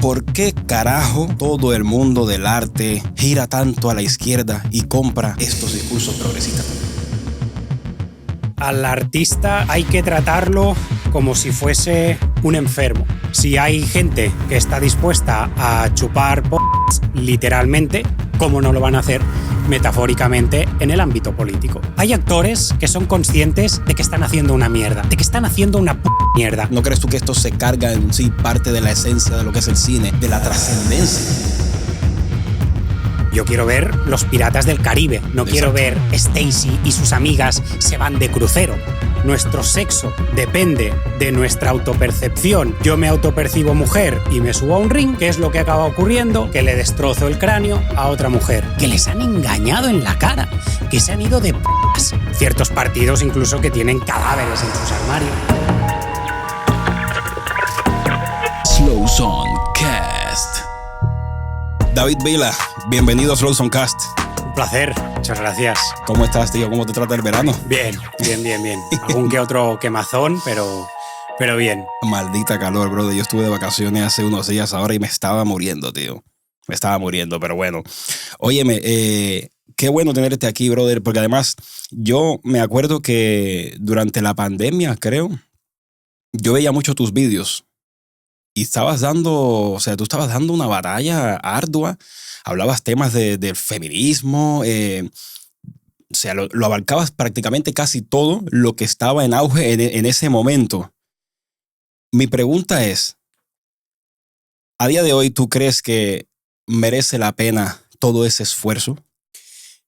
¿Por qué carajo todo el mundo del arte gira tanto a la izquierda y compra estos discursos progresistas? Al artista hay que tratarlo como si fuese un enfermo. Si hay gente que está dispuesta a chupar literalmente, ¿cómo no lo van a hacer metafóricamente en el ámbito político? Hay actores que son conscientes de que están haciendo una mierda, de que están haciendo una mierda. ¿No crees tú que esto se carga en sí parte de la esencia de lo que es el cine, de la trascendencia? Yo quiero ver Los Piratas del Caribe, no quiero ver Stacy y sus amigas se van de crucero. Nuestro sexo depende de nuestra autopercepción. Yo me autopercibo mujer y me subo a un ring, ¿qué es lo que acaba ocurriendo? Que le destrozo el cráneo a otra mujer. Que les han engañado en la cara, que se han ido de p***as. Ciertos partidos incluso que tienen cadáveres en sus armarios. Slow Zone Cast. David Vila, bienvenido a Slow Zone Cast. Un placer, muchas gracias. ¿Cómo estás, tío? ¿Cómo te trata el verano? Bien. Algún que otro quemazón, pero bien. Maldita calor, brother. Yo estuve de vacaciones hace unos días ahora y me estaba muriendo, tío. Me estaba muriendo, pero bueno. Óyeme, qué bueno tenerte aquí, brother, porque además yo me acuerdo que durante la pandemia, creo, yo veía mucho tus vídeos y tú estabas dando una batalla ardua. Hablabas temas del feminismo, lo abarcabas prácticamente casi todo lo que estaba en auge en ese momento. Mi pregunta es, ¿a día de hoy tú crees que merece la pena todo ese esfuerzo?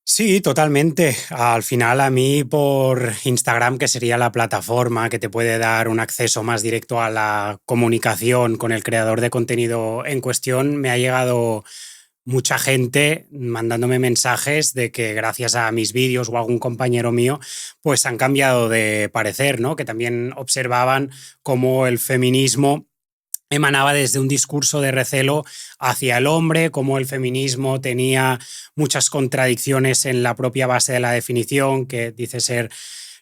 Sí, totalmente. Al final a mí por Instagram, que sería la plataforma que te puede dar un acceso más directo a la comunicación con el creador de contenido en cuestión, me ha llegado mucha gente mandándome mensajes de que gracias a mis vídeos o a algún compañero mío, pues han cambiado de parecer, ¿no? Que también observaban cómo el feminismo emanaba desde un discurso de recelo hacia el hombre, cómo el feminismo tenía muchas contradicciones en la propia base de la definición, que dice ser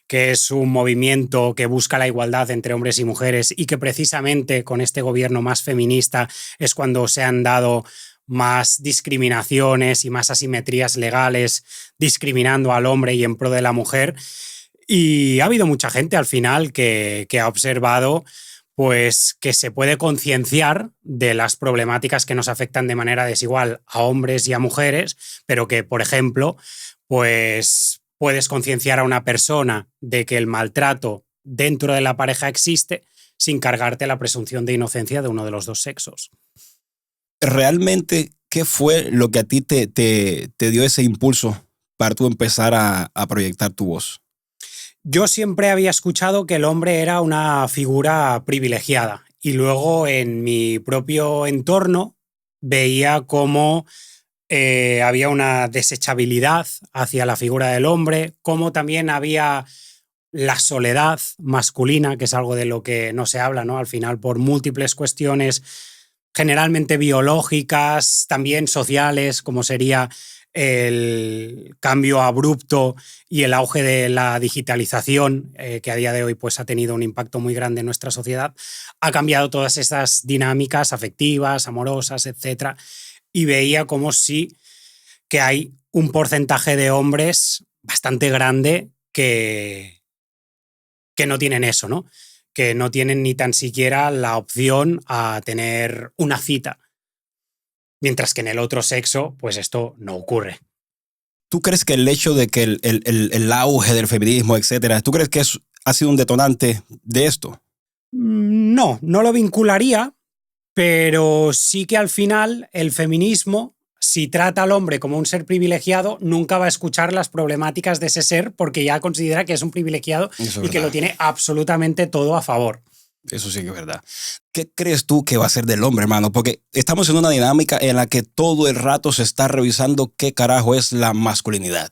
que es un movimiento que busca la igualdad entre hombres y mujeres y que precisamente con este gobierno más feminista es cuando se han dado más discriminaciones y más asimetrías legales discriminando al hombre y en pro de la mujer. Y ha habido mucha gente al final que ha observado pues que se puede concienciar de las problemáticas que nos afectan de manera desigual a hombres y a mujeres, pero que, por ejemplo, pues puedes concienciar a una persona de que el maltrato dentro de la pareja existe sin cargarte la presunción de inocencia de uno de los dos sexos. ¿Realmente qué fue lo que a ti te dio ese impulso para tú empezar a proyectar tu voz? Yo siempre había escuchado que el hombre era una figura privilegiada y luego en mi propio entorno veía cómo había una desechabilidad hacia la figura del hombre, cómo también había la soledad masculina, que es algo de lo que no se habla, ¿no? Al final, por múltiples cuestiones generalmente biológicas, también sociales, como sería el cambio abrupto y el auge de la digitalización, que a día de hoy pues, ha tenido un impacto muy grande en nuestra sociedad, ha cambiado todas esas dinámicas afectivas, amorosas, etc. Y veía como sí que hay un porcentaje de hombres bastante grande que no tienen eso, ¿no? Que no tienen ni tan siquiera la opción a tener una cita. Mientras que en el otro sexo, pues esto no ocurre. ¿Tú crees que el hecho de que el auge del feminismo, etcétera, ¿tú crees que ha sido un detonante de esto? No lo vincularía, pero sí que al final el feminismo, si trata al hombre como un ser privilegiado, nunca va a escuchar las problemáticas de ese ser porque ya considera que es un privilegiado y que lo tiene absolutamente todo a favor. Eso sí que es verdad. ¿Qué crees tú que va a ser del hombre, hermano? Porque estamos en una dinámica en la que todo el rato se está revisando qué carajo es la masculinidad.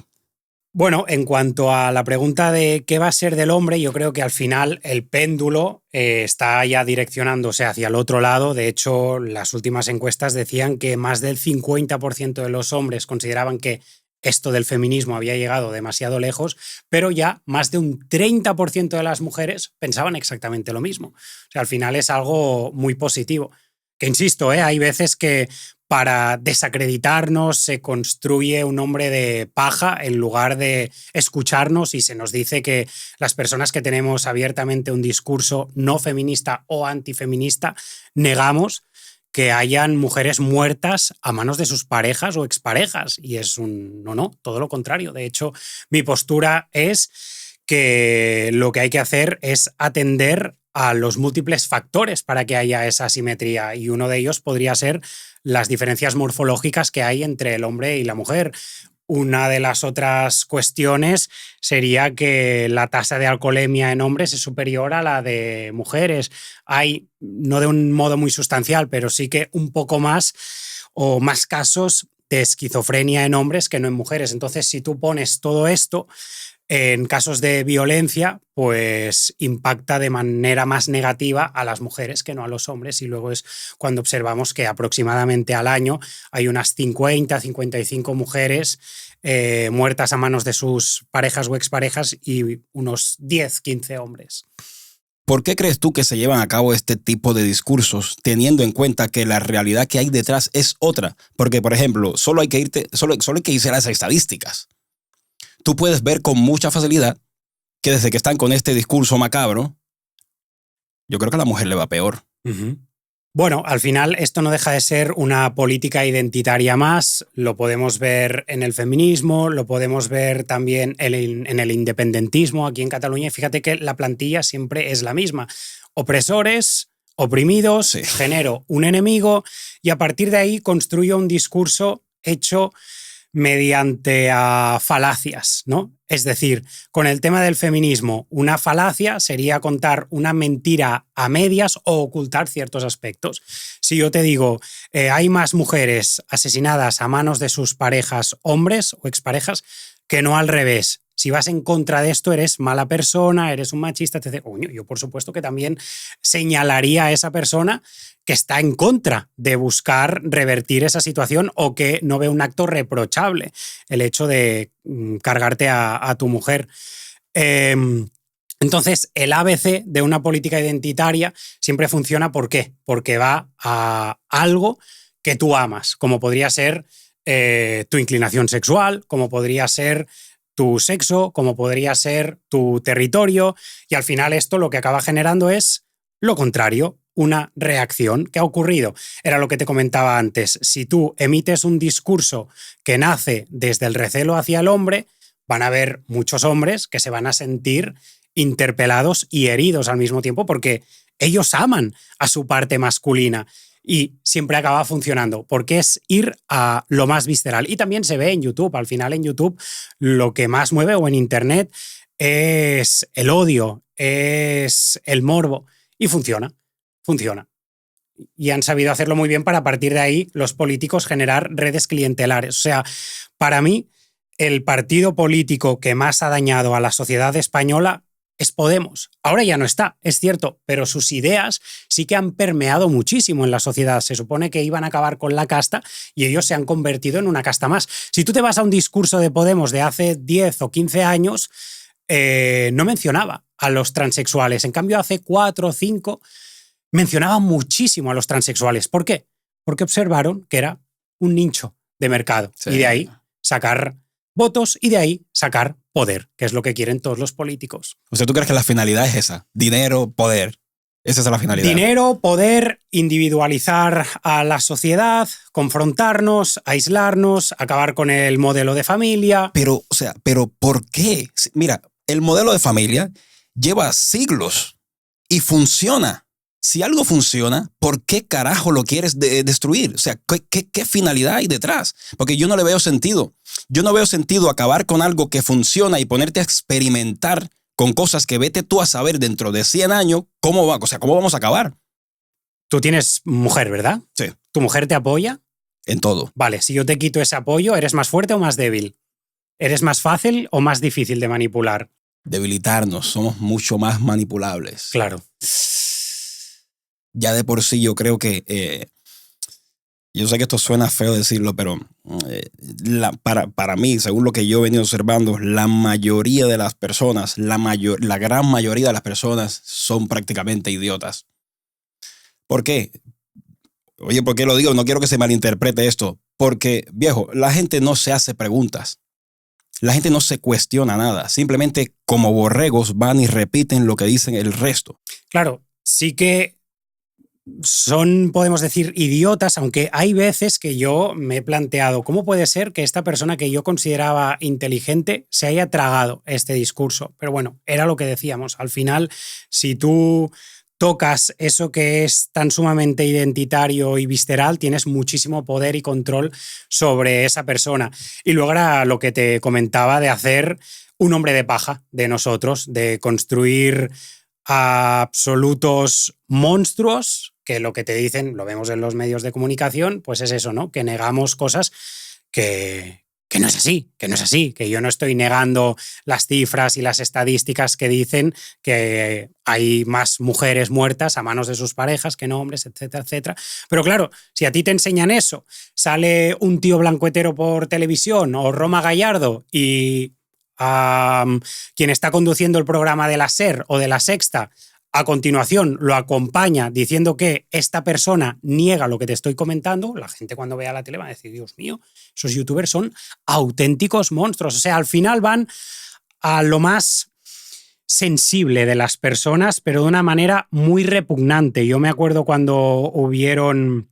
Bueno, en cuanto a la pregunta de qué va a ser del hombre, yo creo que al final el péndulo está ya direccionándose hacia el otro lado. De hecho, las últimas encuestas decían que más del 50% de los hombres consideraban que esto del feminismo había llegado demasiado lejos, pero ya más de un 30% de las mujeres pensaban exactamente lo mismo. O sea, al final es algo muy positivo. Que insisto, hay veces que para desacreditarnos se construye un hombre de paja en lugar de escucharnos y se nos dice que las personas que tenemos abiertamente un discurso no feminista o antifeminista negamos que hayan mujeres muertas a manos de sus parejas o exparejas. Y es no, todo lo contrario. De hecho, mi postura es que lo que hay que hacer es atender a los múltiples factores para que haya esa asimetría, y uno de ellos podría ser las diferencias morfológicas que hay entre el hombre y la mujer. Una de las otras cuestiones sería que la tasa de alcoholemia en hombres es superior a la de mujeres. Hay, no de un modo muy sustancial, pero sí que un poco más o más casos de esquizofrenia en hombres que no en mujeres. Entonces, si tú pones todo esto en casos de violencia, pues impacta de manera más negativa a las mujeres que no a los hombres, y luego es cuando observamos que aproximadamente al año hay unas 50-55 mujeres muertas a manos de sus parejas o exparejas y unos 10-15 hombres. ¿Por qué crees tú que se llevan a cabo este tipo de discursos teniendo en cuenta que la realidad que hay detrás es otra? Porque, por ejemplo, solo hay que irse a las estadísticas. Tú puedes ver con mucha facilidad que desde que están con este discurso macabro, yo creo que a la mujer le va peor. Uh-huh. Bueno, al final esto no deja de ser una política identitaria más. Lo podemos ver en el feminismo, lo podemos ver también en el independentismo aquí en Cataluña. Y fíjate que la plantilla siempre es la misma. Opresores, oprimidos, sí. Genero un enemigo y a partir de ahí construyo un discurso hecho mediante falacias, ¿no? Es decir, con el tema del feminismo, una falacia sería contar una mentira a medias o ocultar ciertos aspectos. Si yo te digo, hay más mujeres asesinadas a manos de sus parejas, hombres o exparejas, que no al revés. Si vas en contra de esto, eres mala persona, eres un machista, etc. Yo por supuesto que también señalaría a esa persona que está en contra de buscar revertir esa situación o que no ve un acto reprochable el hecho de cargarte a tu mujer. Entonces, el ABC de una política identitaria siempre funciona. ¿Por qué? Porque va a algo que tú amas, como podría ser tu inclinación sexual, como podría ser tu sexo, como podría ser tu territorio, y al final esto lo que acaba generando es lo contrario, una reacción. ¿Qué ha ocurrido? Era lo que te comentaba antes. Si tú emites un discurso que nace desde el recelo hacia el hombre, van a haber muchos hombres que se van a sentir interpelados y heridos al mismo tiempo porque ellos aman a su parte masculina. Y siempre acaba funcionando, porque es ir a lo más visceral. Y también se ve en YouTube. Al final en YouTube lo que más mueve, o en Internet, es el odio, es el morbo. Y funciona. Y han sabido hacerlo muy bien para, a partir de ahí, los políticos generar redes clientelares. O sea, para mí, el partido político que más ha dañado a la sociedad española es Podemos. Ahora ya no está, es cierto, pero sus ideas sí que han permeado muchísimo en la sociedad. Se supone que iban a acabar con la casta y ellos se han convertido en una casta más. Si tú te vas a un discurso de Podemos de hace 10 o 15 años, no mencionaba a los transexuales. En cambio, hace 4 o 5 mencionaba muchísimo a los transexuales. ¿Por qué? Porque observaron que era un nicho de mercado. Sí. Y de ahí sacar votos y de ahí sacar poder, que es lo que quieren todos los políticos. O sea, ¿tú crees que la finalidad es esa? Dinero, poder. Esa es la finalidad. Dinero, poder, individualizar a la sociedad, confrontarnos, aislarnos, acabar con el modelo de familia. Pero ¿por qué? Mira, el modelo de familia lleva siglos y funciona. Si algo funciona, ¿por qué carajo lo quieres destruir? O sea, ¿qué finalidad hay detrás? Porque yo no le veo sentido. Yo no veo sentido acabar con algo que funciona y ponerte a experimentar con cosas que vete tú a saber dentro de 100 años cómo va, o sea, cómo vamos a acabar. Tú tienes mujer, ¿verdad? Sí. ¿Tu mujer te apoya? En todo. Vale, si yo te quito ese apoyo, ¿eres más fuerte o más débil? ¿Eres más fácil o más difícil de manipular? Debilitarnos, somos mucho más manipulables. Claro. Ya de por sí yo creo que, yo sé que esto suena feo decirlo, pero para mí, según lo que yo he venido observando, la mayoría de las personas, la gran mayoría de las personas son prácticamente idiotas. ¿Por qué? Oye, ¿por qué lo digo? No quiero que se malinterprete esto. Porque, viejo, la gente no se hace preguntas. La gente no se cuestiona nada. Simplemente como borregos van y repiten lo que dicen el resto. Claro, sí que son, podemos decir, idiotas, aunque hay veces que yo me he planteado cómo puede ser que esta persona que yo consideraba inteligente se haya tragado este discurso. Pero bueno, era lo que decíamos. Al final, si tú tocas eso que es tan sumamente identitario y visceral, tienes muchísimo poder y control sobre esa persona. Y luego era lo que te comentaba de hacer un hombre de paja de nosotros, de construir absolutos monstruos que lo que te dicen, lo vemos en los medios de comunicación, pues es eso, ¿no? Que negamos cosas que no es así, que no es así, que yo no estoy negando las cifras y las estadísticas que dicen que hay más mujeres muertas a manos de sus parejas que no hombres, etcétera, etcétera. Pero claro, si a ti te enseñan eso, sale un tío blancuetero por televisión o Roma Gallardo y quien está conduciendo el programa de la SER o de la Sexta a continuación lo acompaña diciendo que esta persona niega lo que te estoy comentando, la gente cuando vea la tele va a decir, Dios mío, esos youtubers son auténticos monstruos. O sea, al final van a lo más sensible de las personas, pero de una manera muy repugnante. Yo me acuerdo cuando hubieron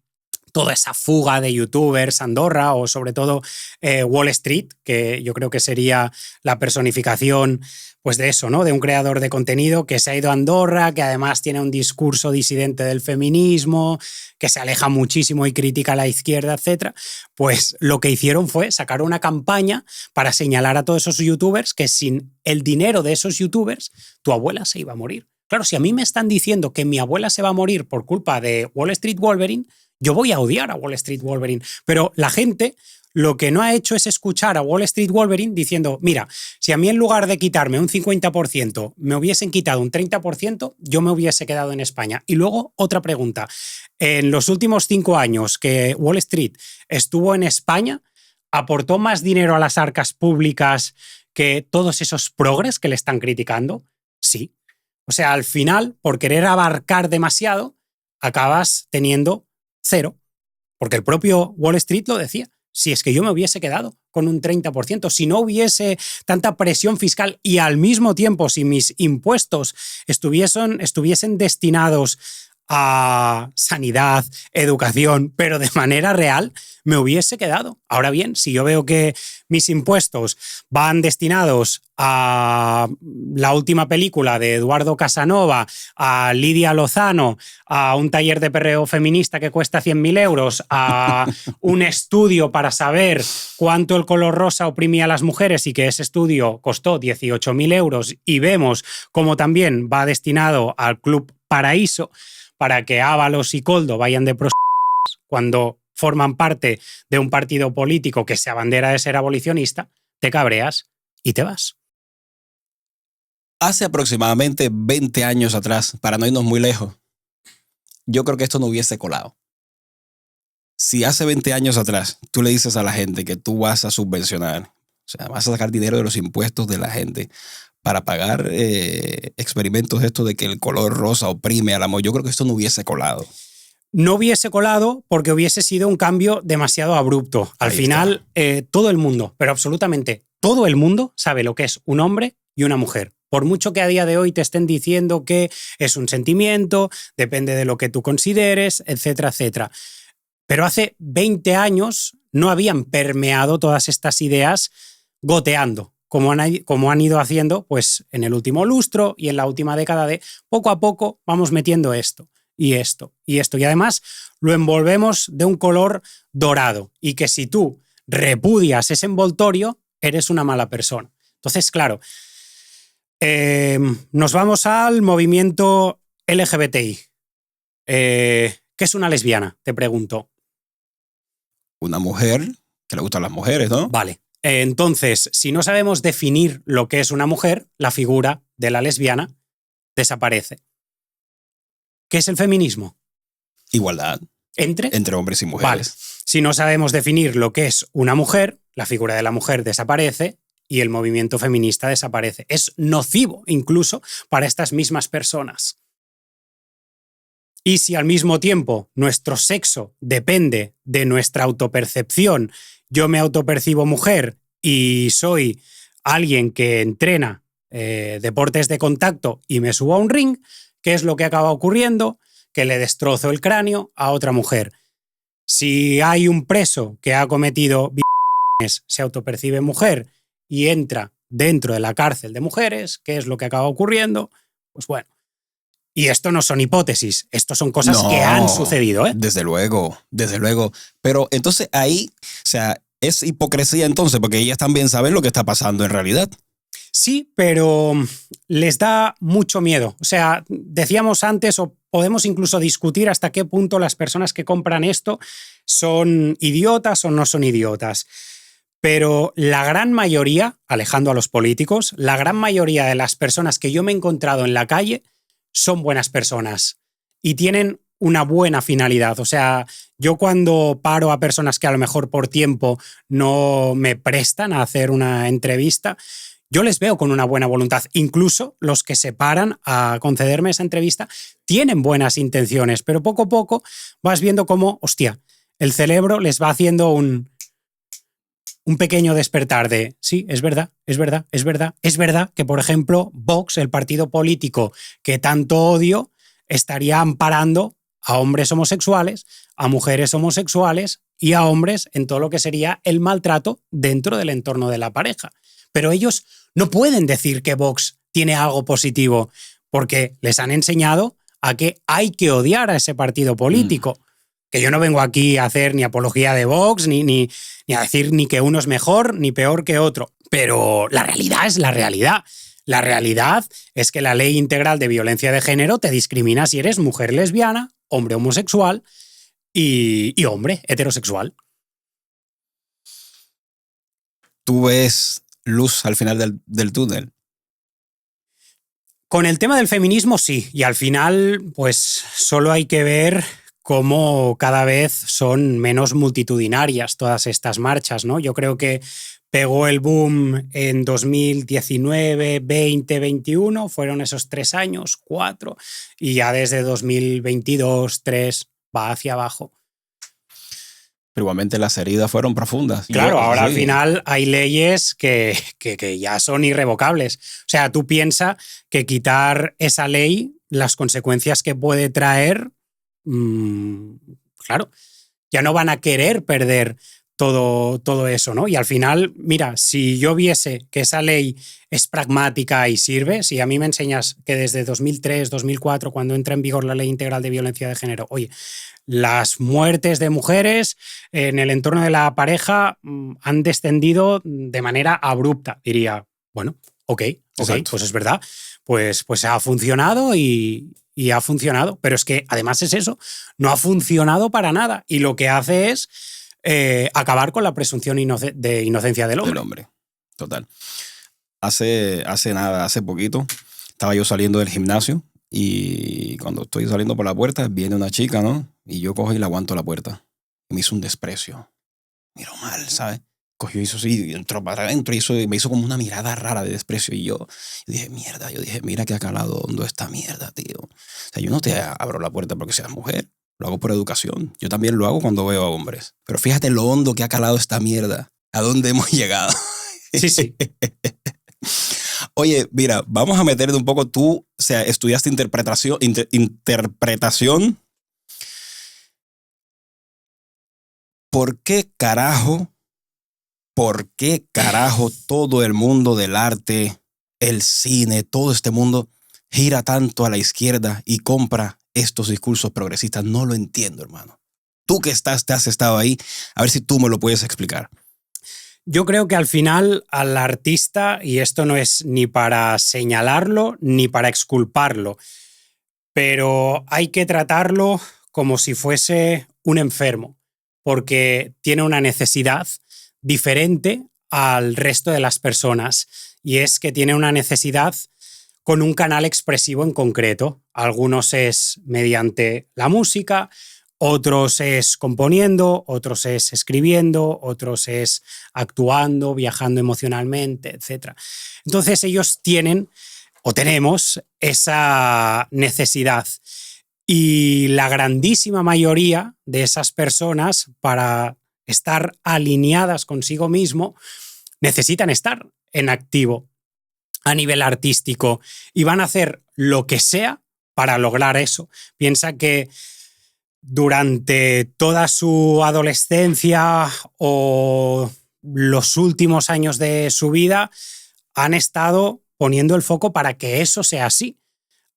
toda esa fuga de youtubers, Andorra o sobre todo Wall Street, que yo creo que sería la personificación pues de eso, ¿no? De un creador de contenido que se ha ido a Andorra, que además tiene un discurso disidente del feminismo, que se aleja muchísimo y critica a la izquierda, etc. Pues lo que hicieron fue sacar una campaña para señalar a todos esos youtubers que sin el dinero de esos youtubers, tu abuela se iba a morir. Claro, si a mí me están diciendo que mi abuela se va a morir por culpa de Wall Street Wolverine, yo voy a odiar a Wall Street Wolverine. Pero la gente lo que no ha hecho es escuchar a Wall Street Wolverine diciendo, mira, si a mí en lugar de quitarme un 50% me hubiesen quitado un 30%, yo me hubiese quedado en España. Y luego otra pregunta. En los últimos 5 años que Wall Street estuvo en España, ¿aportó más dinero a las arcas públicas que todos esos progres que le están criticando? Sí. O sea, al final, por querer abarcar demasiado, acabas teniendo 0. Porque el propio Wall Street lo decía. Si es que yo me hubiese quedado con un 30%, si no hubiese tanta presión fiscal y al mismo tiempo si mis impuestos estuviesen destinados a sanidad, educación, pero de manera real, me hubiese quedado. Ahora bien, si yo veo que mis impuestos van destinados a la última película de Eduardo Casanova, a Lidia Lozano, a un taller de perreo feminista que cuesta 100.000 euros, a un estudio para saber cuánto el color rosa oprimía a las mujeres y que ese estudio costó 18.000 euros y vemos cómo también va destinado al Club Paraíso, para que Ábalos y Koldo vayan de cuando forman parte de un partido político que se abandera de ser abolicionista, te cabreas y te vas. Hace aproximadamente 20 años atrás, para no irnos muy lejos, yo creo que esto no hubiese colado. Si hace 20 años atrás tú le dices a la gente que tú vas a subvencionar, o sea, vas a sacar dinero de los impuestos de la gente para pagar experimentos de esto de que el color rosa oprime al amor, yo creo que esto no hubiese colado. No hubiese colado porque hubiese sido un cambio demasiado abrupto. Al final, todo el mundo, pero absolutamente todo el mundo sabe lo que es un hombre y una mujer. Por mucho que a día de hoy te estén diciendo que es un sentimiento, depende de lo que tú consideres, etcétera, etcétera. Pero hace 20 años no habían permeado todas estas ideas goteando, como han ido haciendo pues, en el último lustro y en la última década de poco a poco vamos metiendo esto y esto y esto. Y además lo envolvemos de un color dorado y que si tú repudias ese envoltorio, eres una mala persona. Entonces, claro, nos vamos al movimiento LGBTI. ¿Qué es una lesbiana? Te pregunto. Una mujer que le gustan las mujeres, ¿no? Vale. Entonces, si no sabemos definir lo que es una mujer, la figura de la lesbiana desaparece. ¿Qué es el feminismo? Igualdad. Entre hombres y mujeres. Vale. Si no sabemos definir lo que es una mujer, la figura de la mujer desaparece y el movimiento feminista desaparece. Es nocivo incluso para estas mismas personas. Y si al mismo tiempo nuestro sexo depende de nuestra autopercepción, yo me autopercibo mujer y soy alguien que entrena deportes de contacto y me subo a un ring, ¿qué es lo que acaba ocurriendo? Que le destrozo el cráneo a otra mujer. Si hay un preso que ha cometido violaciones, se autopercibe mujer y entra dentro de la cárcel de mujeres, ¿qué es lo que acaba ocurriendo? Pues bueno. Y esto no son hipótesis, esto son cosas que han No, sucedido, ¿eh? desde luego, desde luego. Pero entonces ahí, o sea, es hipocresía entonces, porque ellas también saben lo que está pasando en realidad. Sí, pero les da mucho miedo. O sea, decíamos antes, o podemos incluso discutir hasta qué punto las personas que compran esto son idiotas o no son idiotas. Pero la gran mayoría, alejando a los políticos, la gran mayoría de las personas que yo me he encontrado en la calle son buenas personas y tienen una buena finalidad. O sea, yo cuando paro a personas que a lo mejor por tiempo no me prestan a hacer una entrevista, yo les veo con una buena voluntad. Incluso los que se paran a concederme esa entrevista tienen buenas intenciones, pero poco a poco vas viendo cómo, hostia, el cerebro les va haciendo un pequeño despertar de, sí, es verdad, es verdad, es verdad, es verdad que, por ejemplo, Vox, el partido político que tanto odio, estaría amparando a hombres homosexuales, a mujeres homosexuales y a hombres en todo lo que sería el maltrato dentro del entorno de la pareja. Pero ellos no pueden decir que Vox tiene algo positivo porque les han enseñado a que hay que odiar a ese partido político. Que yo no vengo aquí a hacer ni apología de Vox, ni a decir ni que uno es mejor ni peor que otro. Pero la realidad es la realidad. La realidad es que la ley integral de violencia de género te discrimina si eres mujer lesbiana, hombre homosexual y hombre heterosexual. Tú ves luz al final del túnel. Con el tema del feminismo sí, y al final pues solo hay que ver cómo cada vez son menos multitudinarias todas estas marchas, ¿no? Yo creo que pegó el boom en 2019, 20, 21, fueron esos 3 años, 4, y ya desde 2022, 3 va hacia abajo. Pero igualmente las heridas fueron profundas. Claro, ahora al final hay leyes que ya son irrevocables. O sea, tú piensas que quitar esa ley, las consecuencias que puede traer, claro, ya no van a querer perder todo eso, ¿no? Y al final, mira, si yo viese que esa ley es pragmática y sirve, si a mí me enseñas que desde 2003, 2004, cuando entra en vigor la Ley Integral de Violencia de Género, oye, las muertes de mujeres en el entorno de la pareja han descendido de manera abrupta, diría, bueno, ok, pues es verdad, pues ha funcionado y ha funcionado, pero es que además es eso, no ha funcionado para nada y lo que hace es acabar con la presunción de inocencia del hombre. Del hombre, total. Hace poquito, estaba yo saliendo del gimnasio y cuando estoy saliendo por la puerta, viene una chica, ¿no? Y yo cojo y le aguanto la puerta. Y me hizo un desprecio. Miro mal, ¿sabes? Cogió, hizo así, y entró para adentro y me hizo como una mirada rara de desprecio. Y yo dije, mierda, mira que ha calado hondo esta mierda, tío. O sea, yo no te abro la puerta porque seas mujer. Lo hago por educación. Yo también lo hago cuando veo a hombres. Pero fíjate lo hondo que ha calado esta mierda. ¿A dónde hemos llegado? Sí. Oye, mira, vamos a meterte un poco. Tú, o sea, estudiaste interpretación. ¿Por qué carajo todo el mundo del arte, el cine, todo este mundo gira tanto a la izquierda y compra estos discursos progresistas? No lo entiendo, hermano. Tú que te has estado ahí, a ver si tú me lo puedes explicar. Yo creo que al final al artista, y esto no es ni para señalarlo ni para exculparlo, pero hay que tratarlo como si fuese un enfermo, porque tiene una necesidad diferente al resto de las personas, y es que tiene una necesidad con un canal expresivo en concreto. Algunos es mediante la música, otros es componiendo, otros es escribiendo, otros es actuando, viajando emocionalmente, etc. Entonces ellos tienen o tenemos esa necesidad Y la grandísima mayoría de esas personas, para estar alineadas consigo mismo, necesitan estar en activo a nivel artístico y van a hacer lo que sea para lograr eso. Piensa que durante toda su adolescencia o los últimos años de su vida han estado poniendo el foco para que eso sea así.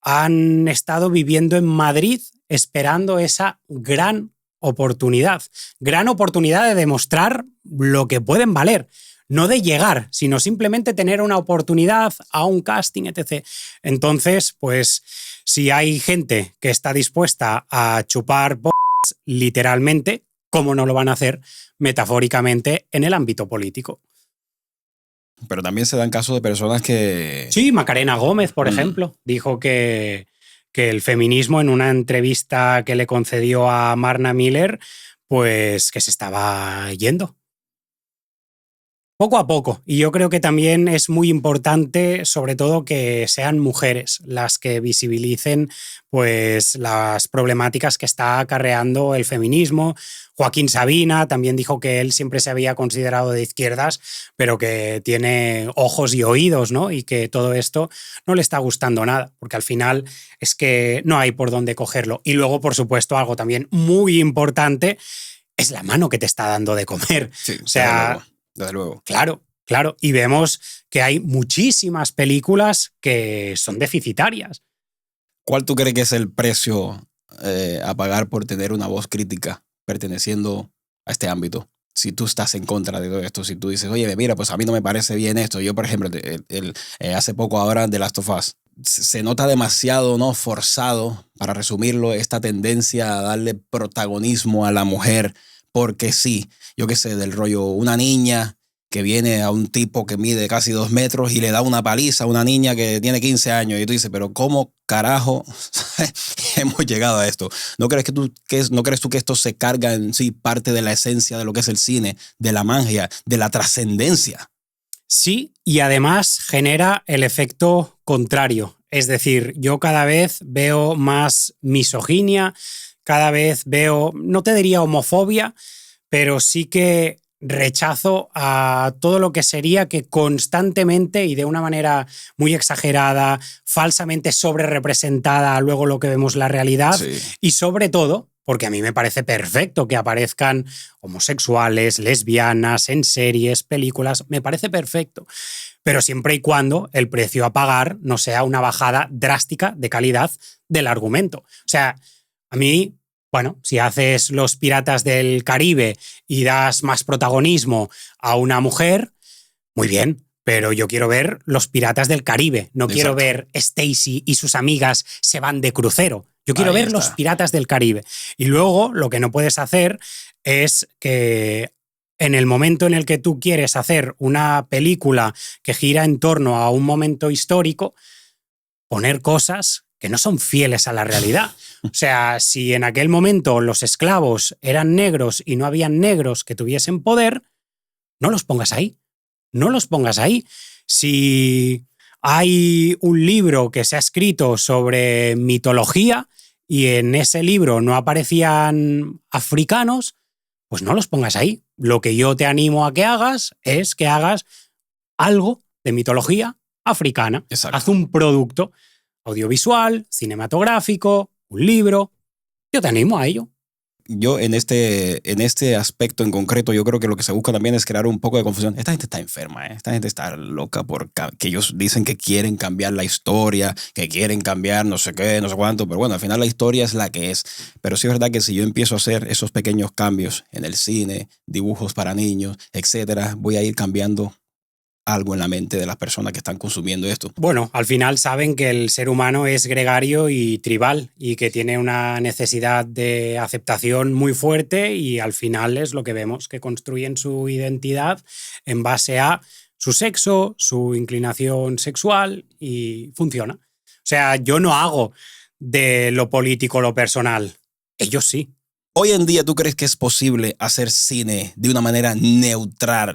Han estado viviendo en Madrid esperando esa gran oportunidad de demostrar lo que pueden valer. No de llegar, sino simplemente tener una oportunidad a un casting, etc. Entonces, pues, si hay gente que está dispuesta a chupar literalmente, ¿cómo no lo van a hacer metafóricamente en el ámbito político? Pero también se dan casos de personas que... Sí, Macarena Gómez, por ejemplo, dijo que el feminismo, en una entrevista que le concedió a Marna Miller, pues que se estaba yendo. Poco a poco. Y yo creo que también es muy importante, sobre todo, que sean mujeres las que visibilicen pues, las problemáticas que está acarreando el feminismo. Joaquín Sabina también dijo que él siempre se había considerado de izquierdas, pero que tiene ojos y oídos, ¿no? Y que todo esto no le está gustando nada, porque al final es que no hay por dónde cogerlo. Y luego, por supuesto, algo también muy importante es la mano que te está dando de comer. Sí, o sea... Desde luego. Claro, claro. Y vemos que hay muchísimas películas que son deficitarias. ¿Cuál tú crees que es el precio a pagar por tener una voz crítica perteneciendo a este ámbito? Si tú estás en contra de todo esto, si tú dices, oye, mira, pues a mí no me parece bien esto. Yo, por ejemplo, hace poco ahora de Last of Us, se nota demasiado, ¿no? Forzado, para resumirlo, esta tendencia a darle protagonismo a la mujer. Porque sí, yo qué sé, del rollo, una niña que viene a un tipo que mide casi 2 metros y le da una paliza a una niña que tiene 15 años. Y tú dices, pero ¿cómo carajo hemos llegado a esto? ¿No crees tú que esto se carga en sí parte de la esencia de lo que es el cine, de la magia, de la trascendencia? Sí, y además genera el efecto contrario. Es decir, yo cada vez veo más misoginia, cada vez veo, no te diría homofobia, pero sí que rechazo a todo lo que sería que constantemente y de una manera muy exagerada, falsamente sobrerepresentada, luego lo que vemos la realidad, sí. Y sobre todo, porque a mí me parece perfecto que aparezcan homosexuales, lesbianas en series, películas, me parece perfecto, pero siempre y cuando el precio a pagar no sea una bajada drástica de calidad del argumento. O sea, a mí, bueno, si haces Los Piratas del Caribe y das más protagonismo a una mujer, muy bien, pero yo quiero ver Los Piratas del Caribe, no quiero ver Stacy y sus amigas se van de crucero. Yo quiero ver Los Piratas del Caribe. Y luego lo que no puedes hacer es que en el momento en el que tú quieres hacer una película que gira en torno a un momento histórico, poner cosas que no son fieles a la realidad. O sea, si en aquel momento los esclavos eran negros y no habían negros que tuviesen poder, no los pongas ahí. No los pongas ahí. Si hay un libro que se ha escrito sobre mitología y en ese libro no aparecían africanos, pues no los pongas ahí. Lo que yo te animo a que hagas es que hagas algo de mitología africana. Exacto. Haz un producto audiovisual, cinematográfico, un libro. Yo te animo a ello. Yo en este aspecto en concreto, yo creo que lo que se busca también es crear un poco de confusión. Esta gente está enferma, ¿eh? Esta gente está loca porque ellos dicen que quieren cambiar la historia, que quieren cambiar no sé qué, no sé cuánto, pero bueno, al final la historia es la que es. Pero sí es verdad que si yo empiezo a hacer esos pequeños cambios en el cine, dibujos para niños, etcétera, voy a ir cambiando algo en la mente de las personas que están consumiendo esto. Bueno, al final saben que el ser humano es gregario y tribal y que tiene una necesidad de aceptación muy fuerte y al final es lo que vemos, que construyen su identidad en base a su sexo, su inclinación sexual y funciona. O sea, yo no hago de lo político lo personal, ellos sí. Hoy en día, ¿tú crees que es posible hacer cine de una manera neutral,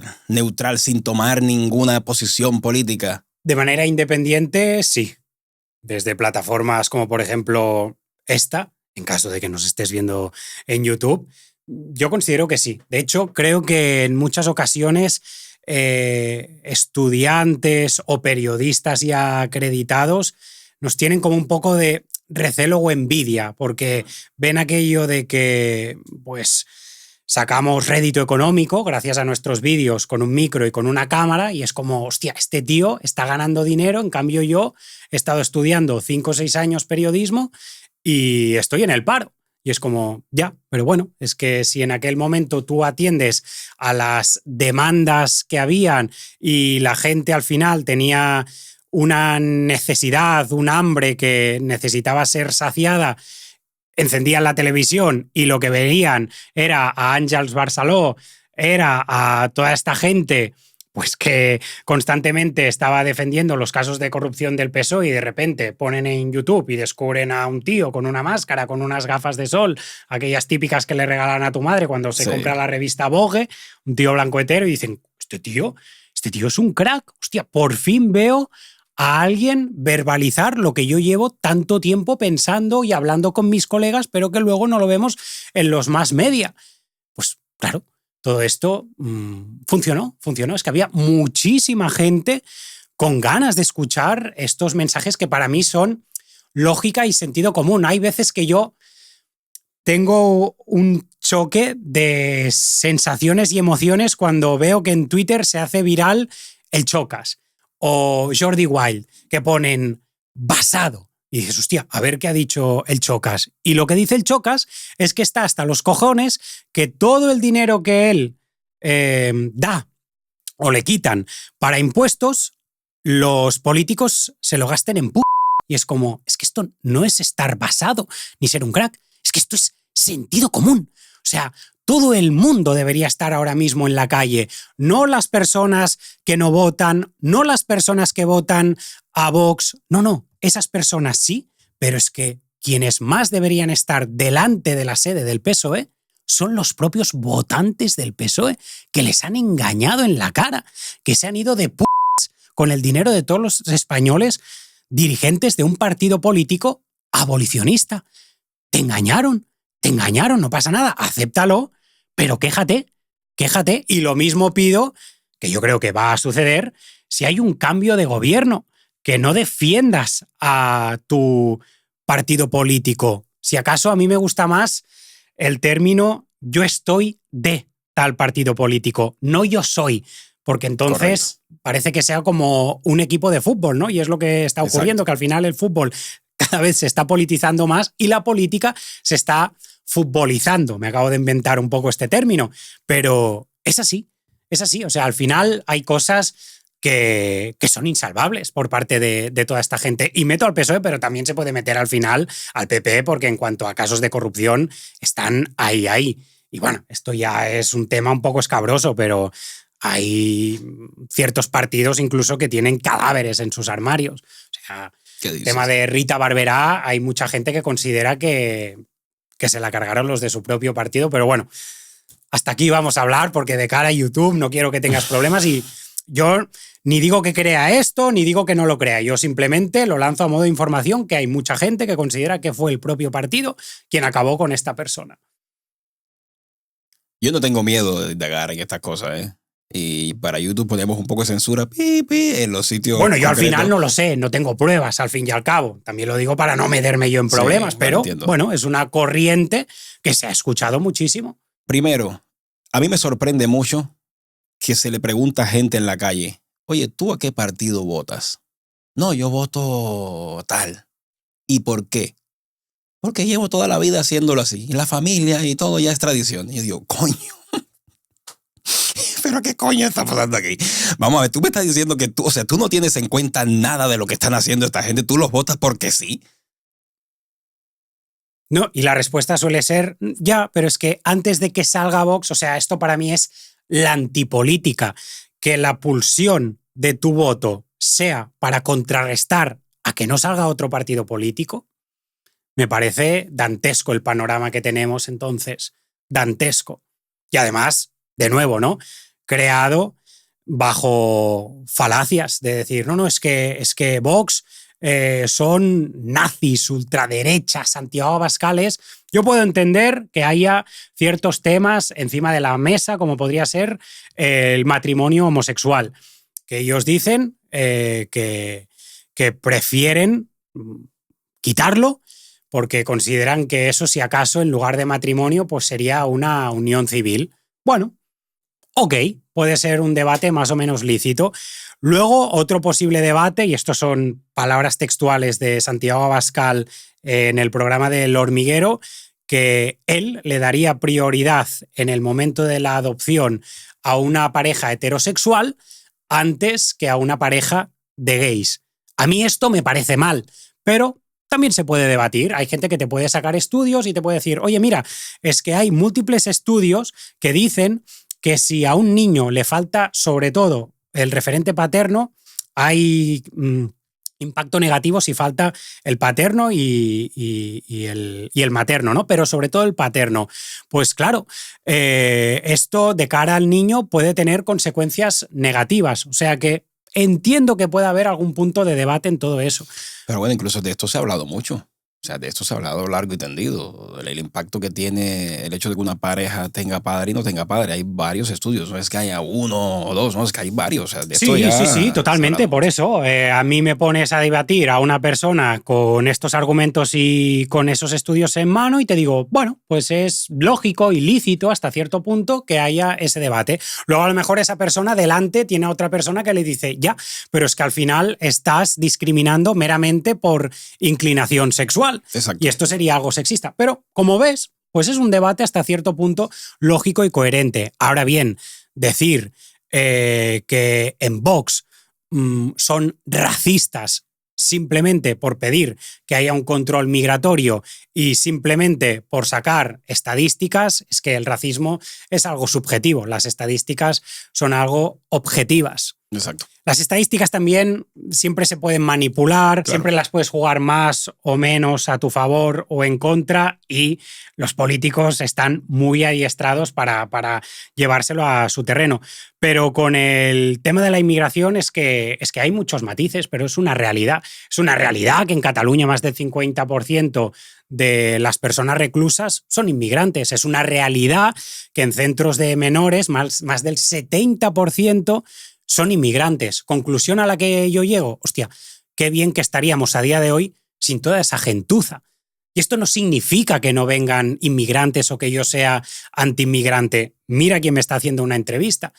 sin tomar ninguna posición política? De manera independiente, sí. Desde plataformas como, por ejemplo, esta, en caso de que nos estés viendo en YouTube. Yo considero que sí. De hecho, creo que en muchas ocasiones estudiantes o periodistas ya acreditados nos tienen como un poco de recelo o envidia, porque ven aquello de que, pues, sacamos rédito económico gracias a nuestros vídeos con un micro y con una cámara y es como, hostia, este tío está ganando dinero, en cambio yo he estado estudiando 5 o 6 años periodismo y estoy en el paro. Y es como, ya, pero bueno, es que si en aquel momento tú atiendes a las demandas que habían y la gente al final tenía una necesidad, un hambre que necesitaba ser saciada, encendían la televisión y lo que veían era a Àngels Barceló, era a toda esta gente pues que constantemente estaba defendiendo los casos de corrupción del PSOE y de repente ponen en YouTube y descubren a un tío con una máscara, con unas gafas de sol, aquellas típicas que le regalan a tu madre cuando se compra la revista Vogue, un tío blanco hetero, y dicen, este tío es un crack, hostia, por fin veo a alguien verbalizar lo que yo llevo tanto tiempo pensando y hablando con mis colegas, pero que luego no lo vemos en los más media. Pues claro, todo esto funcionó. Es que había muchísima gente con ganas de escuchar estos mensajes que para mí son lógica y sentido común. Hay veces que yo tengo un choque de sensaciones y emociones cuando veo que en Twitter se hace viral el Chocas o Jordi Wild, que ponen basado. Y dices, hostia, a ver qué ha dicho el Chocas. Y lo que dice el Chocas es que está hasta los cojones que todo el dinero que él da o le quitan para impuestos, los políticos se lo gasten en y es como, es que esto no es estar basado ni ser un crack, es que esto es sentido común. O sea, todo el mundo debería estar ahora mismo en la calle, no las personas que no votan, no las personas que votan a Vox, no, esas personas sí, pero es que quienes más deberían estar delante de la sede del PSOE son los propios votantes del PSOE que les han engañado en la cara, que se han ido de con el dinero de todos los españoles dirigentes de un partido político abolicionista. Te engañaron, no pasa nada, acéptalo, pero quéjate. Y lo mismo pido, que yo creo que va a suceder, si hay un cambio de gobierno, que no defiendas a tu partido político. Si acaso a mí me gusta más el término yo estoy de tal partido político, no yo soy, porque entonces parece que sea como un equipo de fútbol, ¿no? Y es lo que está ocurriendo, que al final el fútbol cada vez se está politizando más y la política se está futbolizando. Me acabo de inventar un poco este término, pero es así. O sea, al final hay cosas que son insalvables por parte de toda esta gente. Y meto al PSOE, pero también se puede meter al final al PP, porque en cuanto a casos de corrupción están ahí. Y bueno, esto ya es un tema un poco escabroso, pero hay ciertos partidos incluso que tienen cadáveres en sus armarios. O sea, el tema de Rita Barberá, hay mucha gente que considera que se la cargaron los de su propio partido, pero bueno, hasta aquí vamos a hablar porque de cara a YouTube no quiero que tengas problemas y yo ni digo que crea esto, ni digo que no lo crea, yo simplemente lo lanzo a modo de información que hay mucha gente que considera que fue el propio partido quien acabó con esta persona. Yo no tengo miedo de indagar en estas cosas, ¿eh? Y para YouTube ponemos un poco de censura en los sitios. Bueno, yo al final no lo sé, no tengo pruebas al fin y al cabo. También lo digo para no meterme yo en problemas, sí, pero bueno, es una corriente que se ha escuchado muchísimo. Primero, a mí me sorprende mucho que se le pregunta a gente en la calle, oye, ¿tú a qué partido votas? No, yo voto tal. ¿Y por qué? Porque llevo toda la vida haciéndolo así. Y la familia y todo ya es tradición. Y yo digo, coño. ¿Pero qué coño está pasando aquí? Vamos a ver, tú me estás diciendo que tú no tienes en cuenta nada de lo que están haciendo esta gente. Tú los votas porque sí. No, y la respuesta suele ser, ya, pero es que antes de que salga Vox, o sea, esto para mí es la antipolítica. Que la pulsión de tu voto sea para contrarrestar a que no salga otro partido político, me parece dantesco el panorama que tenemos entonces. Dantesco. Y además, de nuevo, ¿no? Creado bajo falacias de decir, no, es que Vox son nazis, ultraderechas, Santiago Abascales, yo puedo entender que haya ciertos temas encima de la mesa, como podría ser el matrimonio homosexual, que ellos dicen que prefieren quitarlo porque consideran que eso, si acaso, en lugar de matrimonio, pues sería una unión civil. Bueno, ok, puede ser un debate más o menos lícito. Luego, otro posible debate, y estos son palabras textuales de Santiago Abascal en el programa del Hormiguero, que él le daría prioridad en el momento de la adopción a una pareja heterosexual antes que a una pareja de gays. A mí esto me parece mal, pero también se puede debatir. Hay gente que te puede sacar estudios y te puede decir, oye, mira, es que hay múltiples estudios que dicen que si a un niño le falta, sobre todo, el referente paterno, hay impacto negativo si falta el paterno y el materno, ¿no? Pero sobre todo el paterno. Pues claro, esto de cara al niño puede tener consecuencias negativas. O sea que entiendo que pueda haber algún punto de debate en todo eso. Pero bueno, incluso de esto se ha hablado mucho. O sea, de esto se ha hablado largo y tendido. El impacto que tiene el hecho de que una pareja tenga padre y no tenga padre. Hay varios estudios. No es que haya uno o dos, no es que hay varios. O sea, de esto Sí, totalmente. Por eso, a mí me pones a debatir a una persona con estos argumentos y con esos estudios en mano y te digo, bueno, pues es lógico y lícito hasta cierto punto que haya ese debate. Luego, a lo mejor esa persona delante tiene a otra persona que le dice, ya, pero es que al final estás discriminando meramente por inclinación sexual. Exacto. Y esto sería algo sexista. Pero, como ves, pues es un debate hasta cierto punto lógico y coherente. Ahora bien, decir que en Vox son racistas simplemente por pedir que haya un control migratorio y simplemente por sacar estadísticas, es que el racismo es algo subjetivo. Las estadísticas son algo objetivas. Exacto. Las estadísticas también siempre se pueden manipular, claro. Siempre las puedes jugar más o menos a tu favor o en contra y los políticos están muy adiestrados para llevárselo a su terreno. Pero con el tema de la inmigración es que hay muchos matices, pero es una realidad. Es una realidad que en Cataluña más del 50% de las personas reclusas son inmigrantes. Es una realidad que en centros de menores más del 70% son inmigrantes. Conclusión a la que yo llego, hostia, qué bien que estaríamos a día de hoy sin toda esa gentuza. Y esto no significa que no vengan inmigrantes o que yo sea antiinmigrante. Mira quién me está haciendo una entrevista.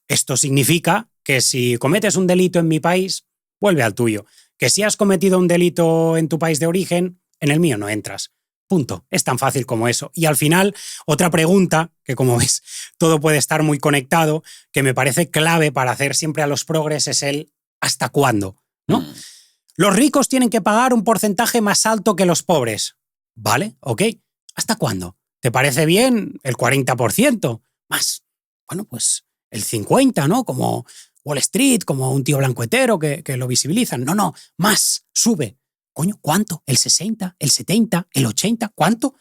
Esto significa que si cometes un delito en mi país, vuelve al tuyo. Que si has cometido un delito en tu país de origen, en el mío no entras. Punto. Es tan fácil como eso. Y al final, otra pregunta, que como ves, todo puede estar muy conectado, que me parece clave para hacer siempre a los progres es el ¿hasta cuándo? ¿No? Los ricos tienen que pagar un porcentaje más alto que los pobres. ¿Vale? ¿Ok? ¿Hasta cuándo? ¿Te parece bien el 40%? Más. Bueno, pues el 50%, ¿no? Como Wall Street, como un tío blancuetero que lo visibilizan. No, más. Sube. Coño, ¿cuánto? ¿El 60? ¿El 70? ¿El 80? ¿Cuánto?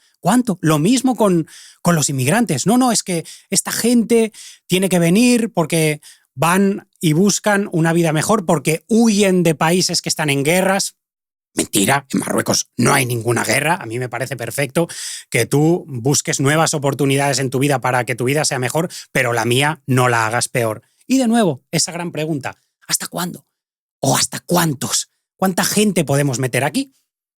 Lo mismo con los inmigrantes. No, es que esta gente tiene que venir porque van y buscan una vida mejor, porque huyen de países que están en guerras. Mentira, en Marruecos no hay ninguna guerra. A mí me parece perfecto que tú busques nuevas oportunidades en tu vida para que tu vida sea mejor, pero la mía no la hagas peor. Y de nuevo, esa gran pregunta, ¿hasta cuándo? ¿O hasta cuántos? ¿Cuánta gente podemos meter aquí?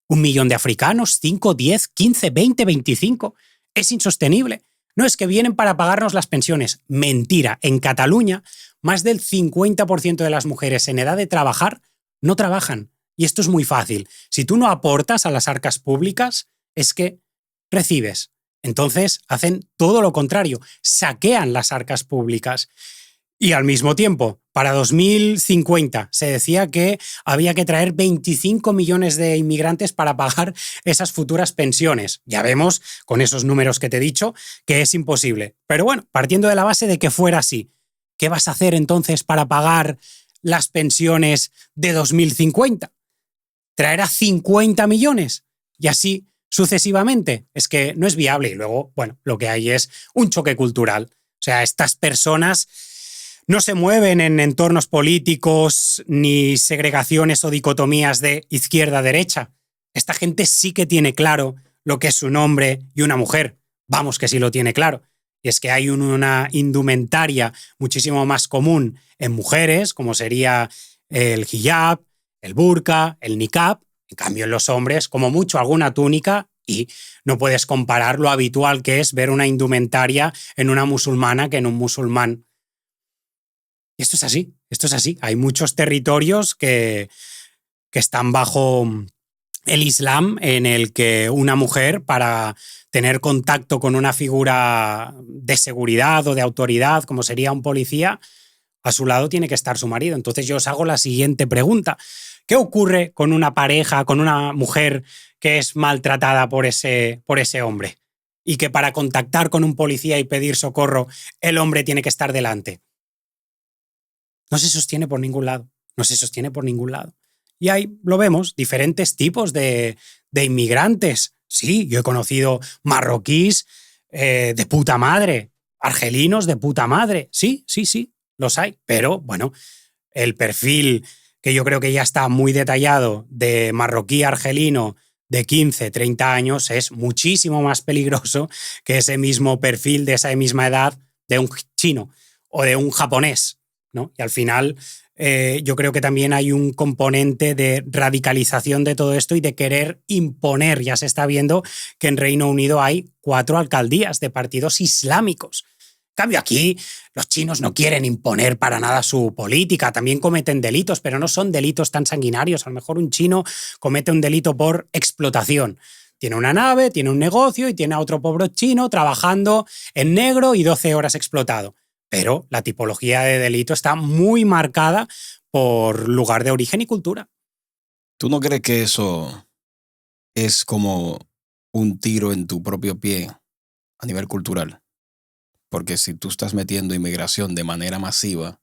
¿1 millón de africanos? ¿5, 10, 15, 20, 25? Es insostenible. No es que vienen para pagarnos las pensiones. Mentira. En Cataluña, más del 50% de las mujeres en edad de trabajar no trabajan. Y esto es muy fácil. Si tú no aportas a las arcas públicas, es que recibes. Entonces hacen todo lo contrario. Saquean las arcas públicas. Y al mismo tiempo, para 2050 se decía que había que traer 25 millones de inmigrantes para pagar esas futuras pensiones. Ya vemos, con esos números que te he dicho, que es imposible. Pero bueno, partiendo de la base de que fuera así, ¿qué vas a hacer entonces para pagar las pensiones de 2050? ¿Traer a 50 millones? Y así sucesivamente. Es que no es viable. Y luego, bueno, lo que hay es un choque cultural. O sea, estas personas no se mueven en entornos políticos ni segregaciones o dicotomías de izquierda-derecha. Esta gente sí que tiene claro lo que es un hombre y una mujer. Vamos, que sí lo tiene claro. Y es que hay una indumentaria muchísimo más común en mujeres, como sería el hijab, el burka, el niqab. En cambio, en los hombres, como mucho, alguna túnica, y no puedes comparar lo habitual que es ver una indumentaria en una musulmana que en un musulmán. Y esto es así, esto es así. Hay muchos territorios que están bajo el Islam, en el que una mujer, para tener contacto con una figura de seguridad o de autoridad, como sería un policía, a su lado tiene que estar su marido. Entonces yo os hago la siguiente pregunta. ¿Qué ocurre con una pareja, con una mujer que es maltratada por ese hombre? Y que para contactar con un policía y pedir socorro, el hombre tiene que estar delante. No se sostiene por ningún lado. No se sostiene por ningún lado. Y ahí lo vemos, diferentes tipos de inmigrantes. Sí, yo he conocido marroquíes de puta madre, argelinos de puta madre. Sí, los hay. Pero, bueno, el perfil que yo creo que ya está muy detallado de marroquí argelino de 15, 30 años es muchísimo más peligroso que ese mismo perfil de esa misma edad de un chino o de un japonés, ¿no? Y al final yo creo que también hay un componente de radicalización de todo esto y de querer imponer. Ya se está viendo que en Reino Unido hay 4 alcaldías de partidos islámicos. En cambio, aquí los chinos no quieren imponer para nada su política, también cometen delitos, pero no son delitos tan sanguinarios. A lo mejor un chino comete un delito por explotación. Tiene una nave, tiene un negocio y tiene a otro pobre chino trabajando en negro y 12 horas explotado. Pero la tipología de delito está muy marcada por lugar de origen y cultura. ¿Tú no crees que eso es como un tiro en tu propio pie a nivel cultural? Porque si tú estás metiendo inmigración de manera masiva,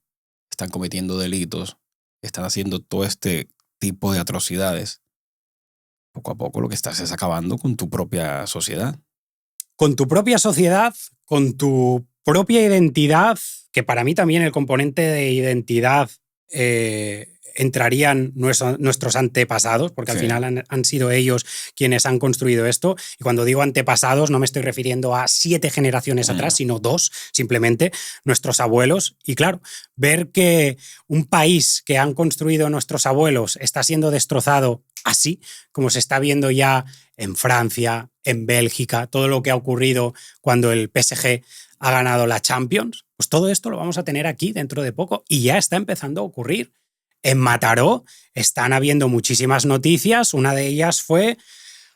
están cometiendo delitos, están haciendo todo este tipo de atrocidades, poco a poco lo que estás es acabando con tu propia sociedad. Con tu propia sociedad, con tu propia identidad, que para mí también el componente de identidad entrarían nuestros antepasados, porque al final han sido ellos quienes han construido esto. Y cuando digo antepasados no me estoy refiriendo a 7 generaciones atrás, sino 2, simplemente nuestros abuelos. Y claro, ver que un país que han construido nuestros abuelos está siendo destrozado así, como se está viendo ya en Francia, en Bélgica, todo lo que ha ocurrido cuando el PSG ha ganado la Champions, pues todo esto lo vamos a tener aquí dentro de poco y ya está empezando a ocurrir. En Mataró están habiendo muchísimas noticias, una de ellas fue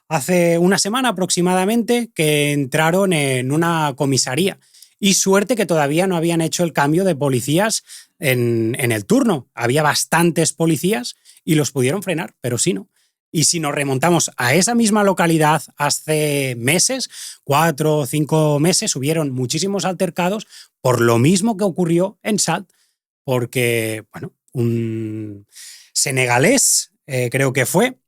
hace una semana aproximadamente que entraron en una comisaría y suerte que todavía no habían hecho el cambio de policías en el turno. Había bastantes policías y los pudieron frenar, pero sí no. Y si nos remontamos a esa misma localidad hace meses, 4 o 5 meses, hubieron muchísimos altercados por lo mismo que ocurrió en Salt, porque, bueno, un senegalés, creo que fue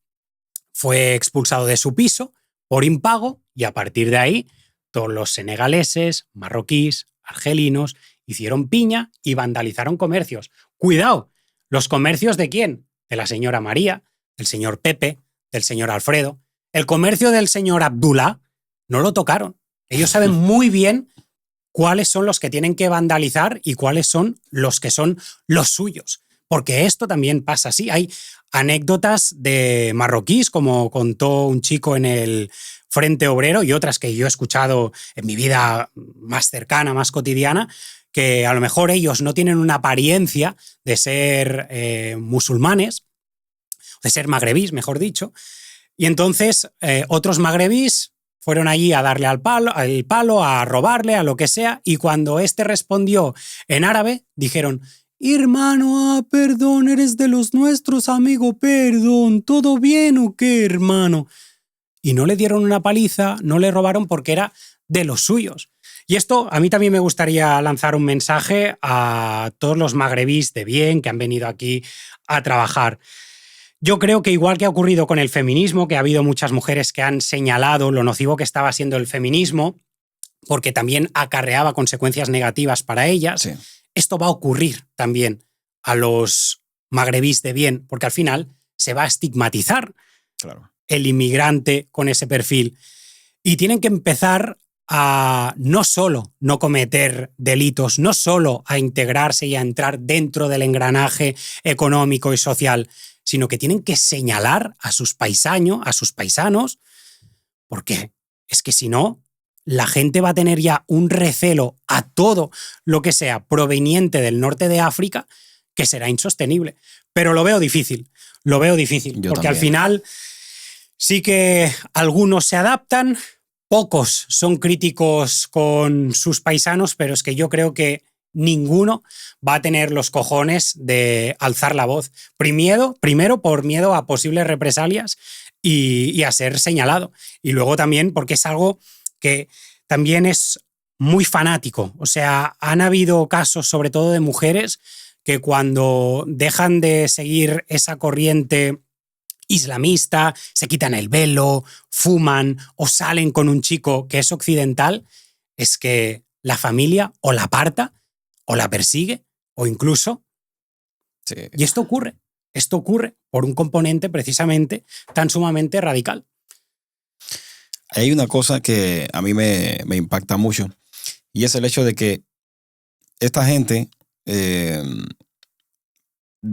expulsado de su piso por impago y a partir de ahí todos los senegaleses, marroquíes, argelinos hicieron piña y vandalizaron comercios. ¡Cuidado! ¿Los comercios de quién? De la señora María, del señor Pepe, del señor Alfredo. El comercio del señor Abdullah no lo tocaron. Ellos saben muy bien cuáles son los que tienen que vandalizar y cuáles son los que son los suyos. Porque esto también pasa así. Hay anécdotas de marroquíes, como contó un chico en el Frente Obrero, y otras que yo he escuchado en mi vida más cercana, más cotidiana, que a lo mejor ellos no tienen una apariencia de ser musulmanes, de ser magrebís, mejor dicho, y entonces otros magrebís fueron allí a darle al palo, a robarle, a lo que sea, y cuando este respondió en árabe, dijeron: hermano, perdón, eres de los nuestros, amigo, perdón, ¿todo bien o qué, hermano? Y no le dieron una paliza, no le robaron porque era de los suyos. Y esto, a mí también me gustaría lanzar un mensaje a todos los magrebís de bien que han venido aquí a trabajar. Yo creo que igual que ha ocurrido con el feminismo, que ha habido muchas mujeres que han señalado lo nocivo que estaba siendo el feminismo, porque también acarreaba consecuencias negativas para ellas, Sí. esto va a ocurrir también a los magrebíes de bien, porque al final se va a estigmatizar Claro. el inmigrante con ese perfil. Y tienen que empezar a no solo no cometer delitos, no solo a integrarse y a entrar dentro del engranaje económico y social, sino que tienen que señalar a sus paisanos, porque es que si no, la gente va a tener ya un recelo a todo lo que sea proveniente del norte de África que será insostenible. Pero lo veo difícil, Yo porque al también. final sí que algunos se adaptan, pocos son críticos con sus paisanos, pero es que yo creo que ninguno va a tener los cojones de alzar la voz. Primero por miedo a posibles represalias y a ser señalado. Y luego también porque es algo que también es muy fanático. O sea, han habido casos, sobre todo de mujeres, que cuando dejan de seguir esa corriente islamista, se quitan el velo, fuman o salen con un chico que es occidental, es que la familia o la aparta o la persigue o incluso... Sí. Y esto ocurre por un componente precisamente tan sumamente radical. Hay una cosa que a mí me impacta mucho y es el hecho de que esta gente, de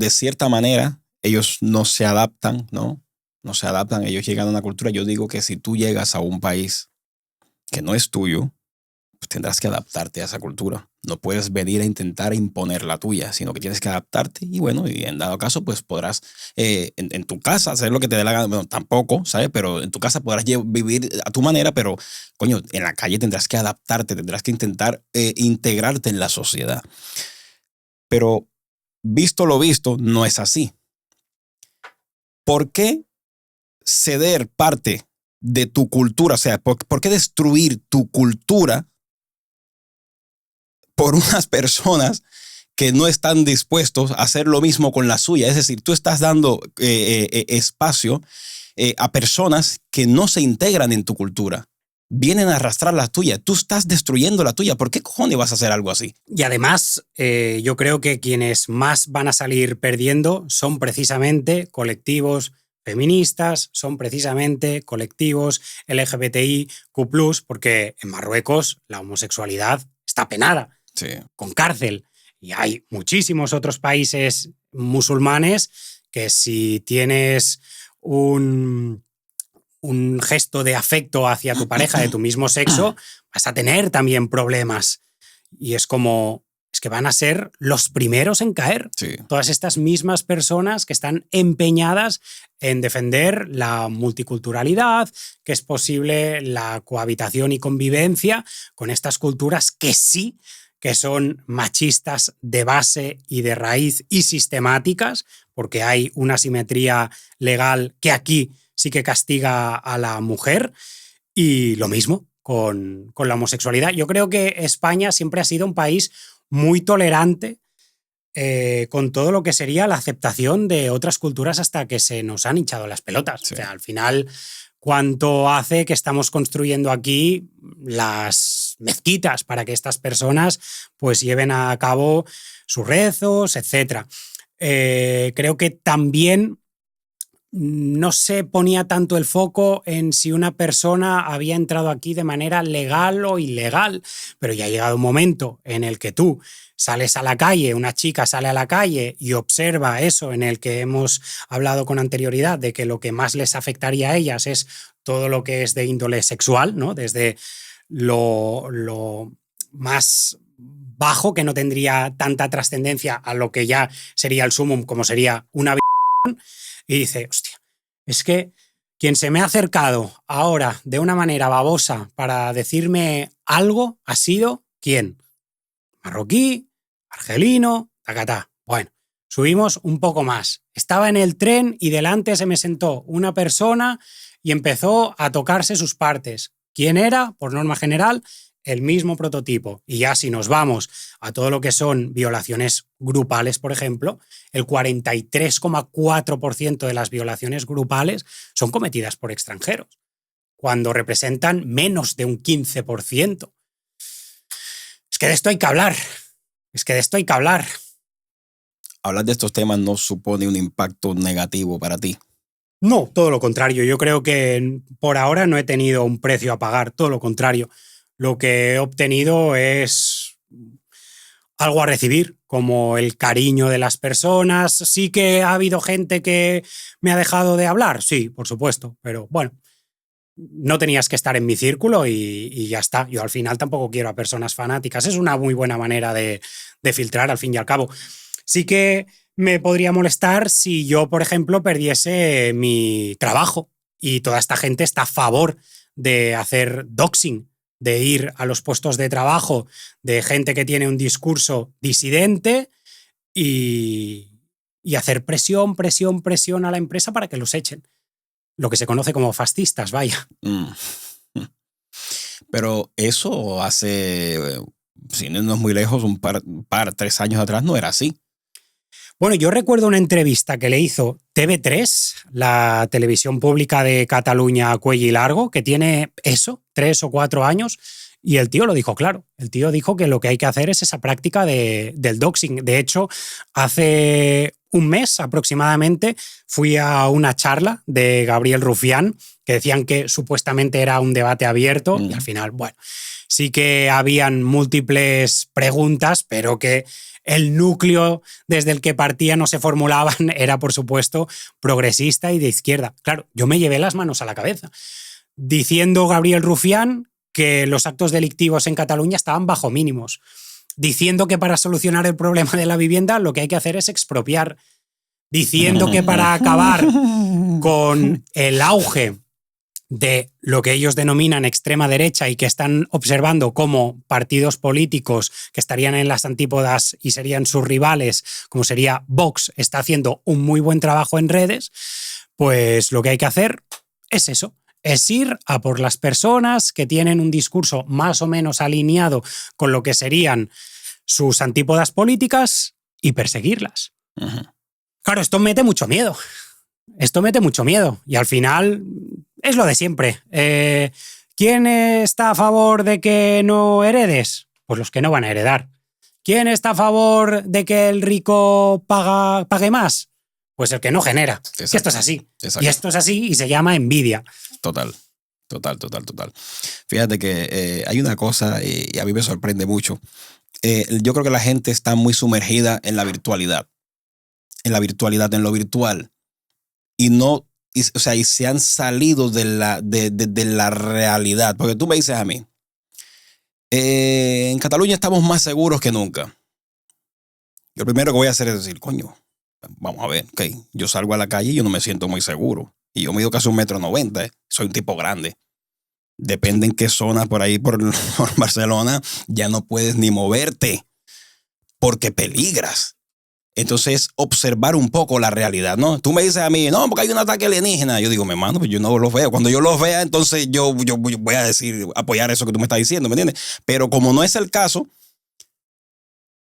cierta manera, ellos no se adaptan, ¿no? No se adaptan, ellos llegan a una cultura. Yo digo que si tú llegas a un país que no es tuyo, pues tendrás que adaptarte a esa cultura. No puedes venir a intentar imponer la tuya, sino que tienes que adaptarte y bueno, y en dado caso, pues podrás en tu casa hacer lo que te dé la gana. Bueno, tampoco, ¿sabes? Pero en tu casa podrás vivir a tu manera, pero coño, en la calle tendrás que adaptarte, tendrás que intentar integrarte en la sociedad. Pero visto lo visto, no es así. ¿Por qué ceder parte de tu cultura? O sea, ¿por qué destruir tu cultura por unas personas que no están dispuestos a hacer lo mismo con la suya? Es decir, tú estás dando espacio a personas que no se integran en tu cultura. Vienen a arrastrar la tuya. Tú estás destruyendo la tuya. ¿Por qué cojones vas a hacer algo así? Y además, yo creo que quienes más van a salir perdiendo son precisamente colectivos feministas, son precisamente colectivos LGBTIQ+, porque en Marruecos la homosexualidad está penada, Sí. con cárcel. Y hay muchísimos otros países musulmanes que si tienes un gesto de afecto hacia tu pareja de tu mismo sexo, vas a tener también problemas. Y es como, es que van a ser los primeros en caer. Sí. Todas estas mismas personas que están empeñadas en defender la multiculturalidad, que es posible la cohabitación y convivencia con estas culturas que sí que son machistas de base y de raíz y sistemáticas, porque hay una simetría legal que aquí sí que castiga a la mujer, y lo mismo con la homosexualidad. Yo creo que España siempre ha sido un país muy tolerante con todo lo que sería la aceptación de otras culturas hasta que se nos han hinchado las pelotas. Sí. O sea, al final, ¿cuánto hace que estamos construyendo aquí las mezquitas para que estas personas pues lleven a cabo sus rezos, etcétera? Creo que también no se ponía tanto el foco en si una persona había entrado aquí de manera legal o ilegal, pero ya ha llegado un momento en el que tú sales a la calle, una chica sale a la calle y observa eso en el que hemos hablado con anterioridad, de que lo que más les afectaría a ellas es todo lo que es de índole sexual, ¿no? Desde lo más bajo, que no tendría tanta trascendencia, a lo que ya sería el sumum, como sería una y dice, hostia, es que quien se me ha acercado ahora de una manera babosa para decirme algo ha sido, ¿quién? Marroquí, argelino, tacatá. Bueno, subimos un poco más. Estaba en el tren y delante se me sentó una persona y empezó a tocarse sus partes. ¿Quién era? Por norma general, el mismo prototipo. Y ya si nos vamos a todo lo que son violaciones grupales, por ejemplo, el 43,4% de las violaciones grupales son cometidas por extranjeros, cuando representan menos de un 15%. Es que de esto hay que hablar. Es que de esto hay que hablar. Hablar de estos temas no supone un impacto negativo para ti. No, todo lo contrario. Yo creo que por ahora no he tenido un precio a pagar, todo lo contrario. Lo que he obtenido es algo a recibir, como el cariño de las personas. Sí que ha habido gente que me ha dejado de hablar, sí, por supuesto, pero bueno, no tenías que estar en mi círculo y ya está. Yo al final tampoco quiero a personas fanáticas. Es una muy buena manera de filtrar, al fin y al cabo. Sí que me podría molestar si yo, por ejemplo, perdiese mi trabajo y toda esta gente está a favor de hacer doxing, de ir a los puestos de trabajo de gente que tiene un discurso disidente y hacer presión, presión, presión a la empresa para que los echen. Lo que se conoce como fascistas, vaya. Mm. Pero eso hace, si no es muy lejos, un par, 3 años atrás no era así. Bueno, yo recuerdo una entrevista que le hizo TV3, la televisión pública de Cataluña a cuello y largo, que tiene eso, 3 o 4 años, y el tío lo dijo claro. El tío dijo que lo que hay que hacer es esa práctica del doxing. De hecho, hace un mes aproximadamente fui a una charla de Gabriel Rufián, que decían que supuestamente era un debate abierto, y al final, bueno, sí que habían múltiples preguntas, pero que el núcleo desde el que partía no se formulaban era, por supuesto, progresista y de izquierda. Claro, yo me llevé las manos a la cabeza, diciendo Gabriel Rufián que los actos delictivos en Cataluña estaban bajo mínimos, diciendo que para solucionar el problema de la vivienda lo que hay que hacer es expropiar, diciendo que para acabar con el auge de lo que ellos denominan extrema derecha y que están observando como partidos políticos que estarían en las antípodas y serían sus rivales, como sería Vox, está haciendo un muy buen trabajo en redes, pues lo que hay que hacer es eso, es ir a por las personas que tienen un discurso más o menos alineado con lo que serían sus antípodas políticas y perseguirlas. Uh-huh. Claro, esto mete mucho miedo. Esto mete mucho miedo y al final es lo de siempre. ¿Quién está a favor de que no heredes? Pues los que no van a heredar. ¿Quién está a favor de que el rico pague más? Pues el que no genera. Que esto es así. Exacto. Y esto es así y se llama envidia. Total. Fíjate que hay una cosa y a mí me sorprende mucho. Yo creo que la gente está muy sumergida en la virtualidad. En lo virtual. Y no, y se han salido de la realidad. Porque tú me dices a mí, en Cataluña estamos más seguros que nunca. Lo primero que voy a hacer es decir, coño, vamos a ver, okay, yo salgo a la calle y yo no me siento muy seguro. Y yo mido casi 1,90 m, soy un tipo grande. Depende en qué zona por ahí, por Barcelona, ya no puedes ni moverte porque peligras. Entonces, observar un poco la realidad, ¿no? Tú me dices a mí, no, porque hay un ataque alienígena. Yo digo, mi hermano, pues yo no los veo. Cuando yo los vea, entonces yo voy a decir, apoyar eso que tú me estás diciendo, ¿me entiendes? Pero como no es el caso,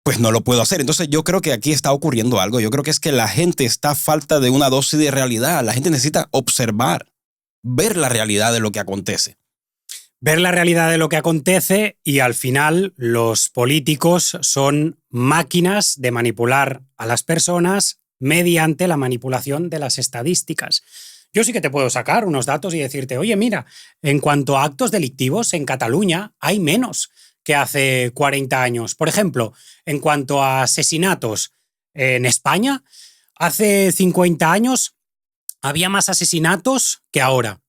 pues no lo puedo hacer. Entonces, yo creo que aquí está ocurriendo algo. Yo creo que es que la gente está a falta de una dosis de realidad. La gente necesita observar, ver la realidad de lo que acontece. Ver la realidad de lo que acontece y al final los políticos son máquinas de manipular a las personas mediante la manipulación de las estadísticas. Yo sí que te puedo sacar unos datos y decirte, oye, mira, en cuanto a actos delictivos en Cataluña hay menos que hace 40 años. Por ejemplo, en cuanto a asesinatos en España, hace 50 años había más asesinatos que ahora.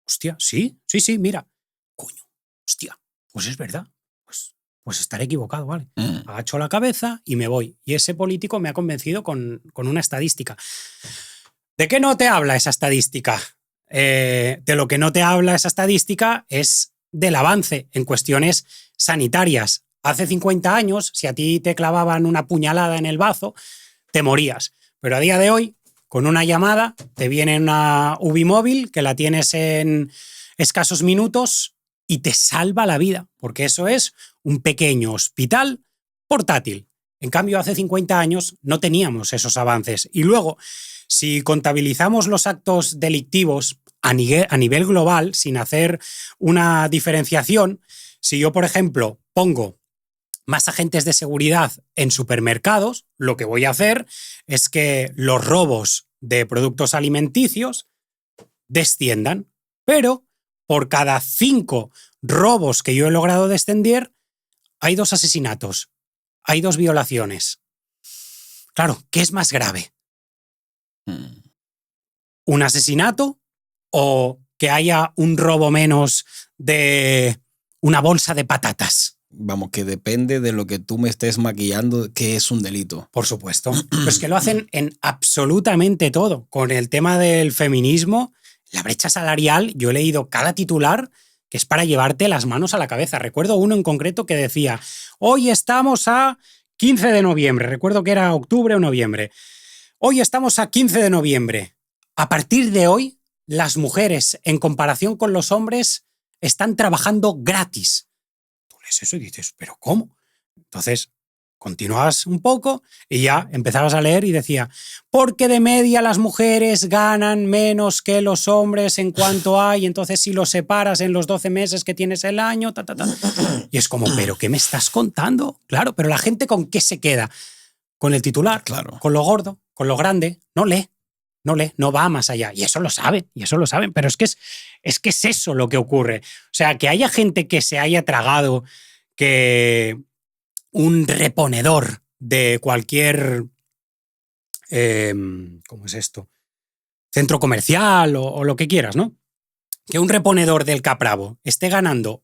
Hostia, sí, mira. Coño, hostia, pues es verdad. Pues estaré equivocado, ¿vale? Agacho la cabeza y me voy. Y ese político me ha convencido con una estadística. ¿De qué no te habla esa estadística? De lo que no te habla esa estadística es del avance en cuestiones sanitarias. Hace 50 años, si a ti te clavaban una puñalada en el bazo, te morías. Pero a día de hoy, con una llamada, te viene una UBI móvil que la tienes en escasos minutos y te salva la vida, porque eso es un pequeño hospital portátil. En cambio, hace 50 años no teníamos esos avances. Y luego, si contabilizamos los actos delictivos a nivel global, sin hacer una diferenciación, si yo, por ejemplo, pongo más agentes de seguridad en supermercados, lo que voy a hacer es que los robos de productos alimenticios desciendan. Pero por cada 5 robos que yo he logrado descender, hay 2 asesinatos, hay 2 violaciones. Claro, ¿qué es más grave? ¿Un asesinato o que haya un robo menos de una bolsa de patatas? Vamos, que depende de lo que tú me estés maquillando, que es un delito. Por supuesto. Pero es que lo hacen en absolutamente todo. Con el tema del feminismo, la brecha salarial, yo he leído cada titular que es para llevarte las manos a la cabeza. Recuerdo uno en concreto que decía, hoy estamos a 15 de noviembre. Recuerdo que era octubre o noviembre. Hoy estamos a 15 de noviembre. A partir de hoy, las mujeres, en comparación con los hombres, están trabajando gratis. Tú lees eso y dices, ¿pero cómo? Entonces, continuabas un poco y ya empezabas a leer y decía, porque de media las mujeres ganan menos que los hombres en cuanto hay, entonces si los separas en los 12 meses que tienes el año, ta, ta, ta. Y es como, ¿pero qué me estás contando? Claro, pero la gente ¿con qué se queda? Con el titular, Claro. con lo gordo, con lo grande, no lee, no va más allá. Y eso lo saben, pero es que es eso lo que ocurre. O sea, que haya gente que se haya tragado que un reponedor de cualquier, ¿cómo es esto? Centro comercial o lo que quieras, ¿no? Que un reponedor del Capravo esté ganando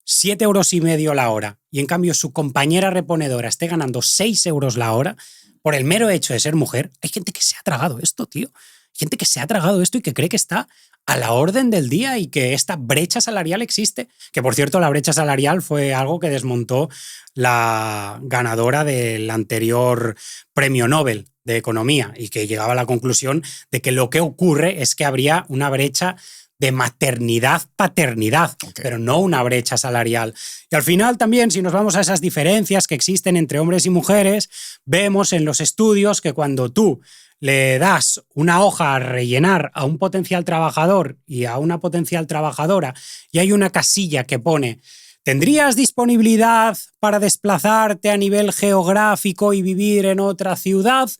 7,5 € la hora y en cambio su compañera reponedora esté ganando 6 € la hora por el mero hecho de ser mujer. Hay gente que se ha tragado esto, tío. Hay gente que se ha tragado esto y que cree que está a la orden del día y que esta brecha salarial existe. Que, por cierto, la brecha salarial fue algo que desmontó la ganadora del anterior premio Nobel de Economía y que llegaba a la conclusión de que lo que ocurre es que habría una brecha de maternidad-paternidad, pero no una brecha salarial. Y al final también, si nos vamos a esas diferencias que existen entre hombres y mujeres, vemos en los estudios que cuando tú le das una hoja a rellenar a un potencial trabajador y a una potencial trabajadora y hay una casilla que pone ¿tendrías disponibilidad para desplazarte a nivel geográfico y vivir en otra ciudad?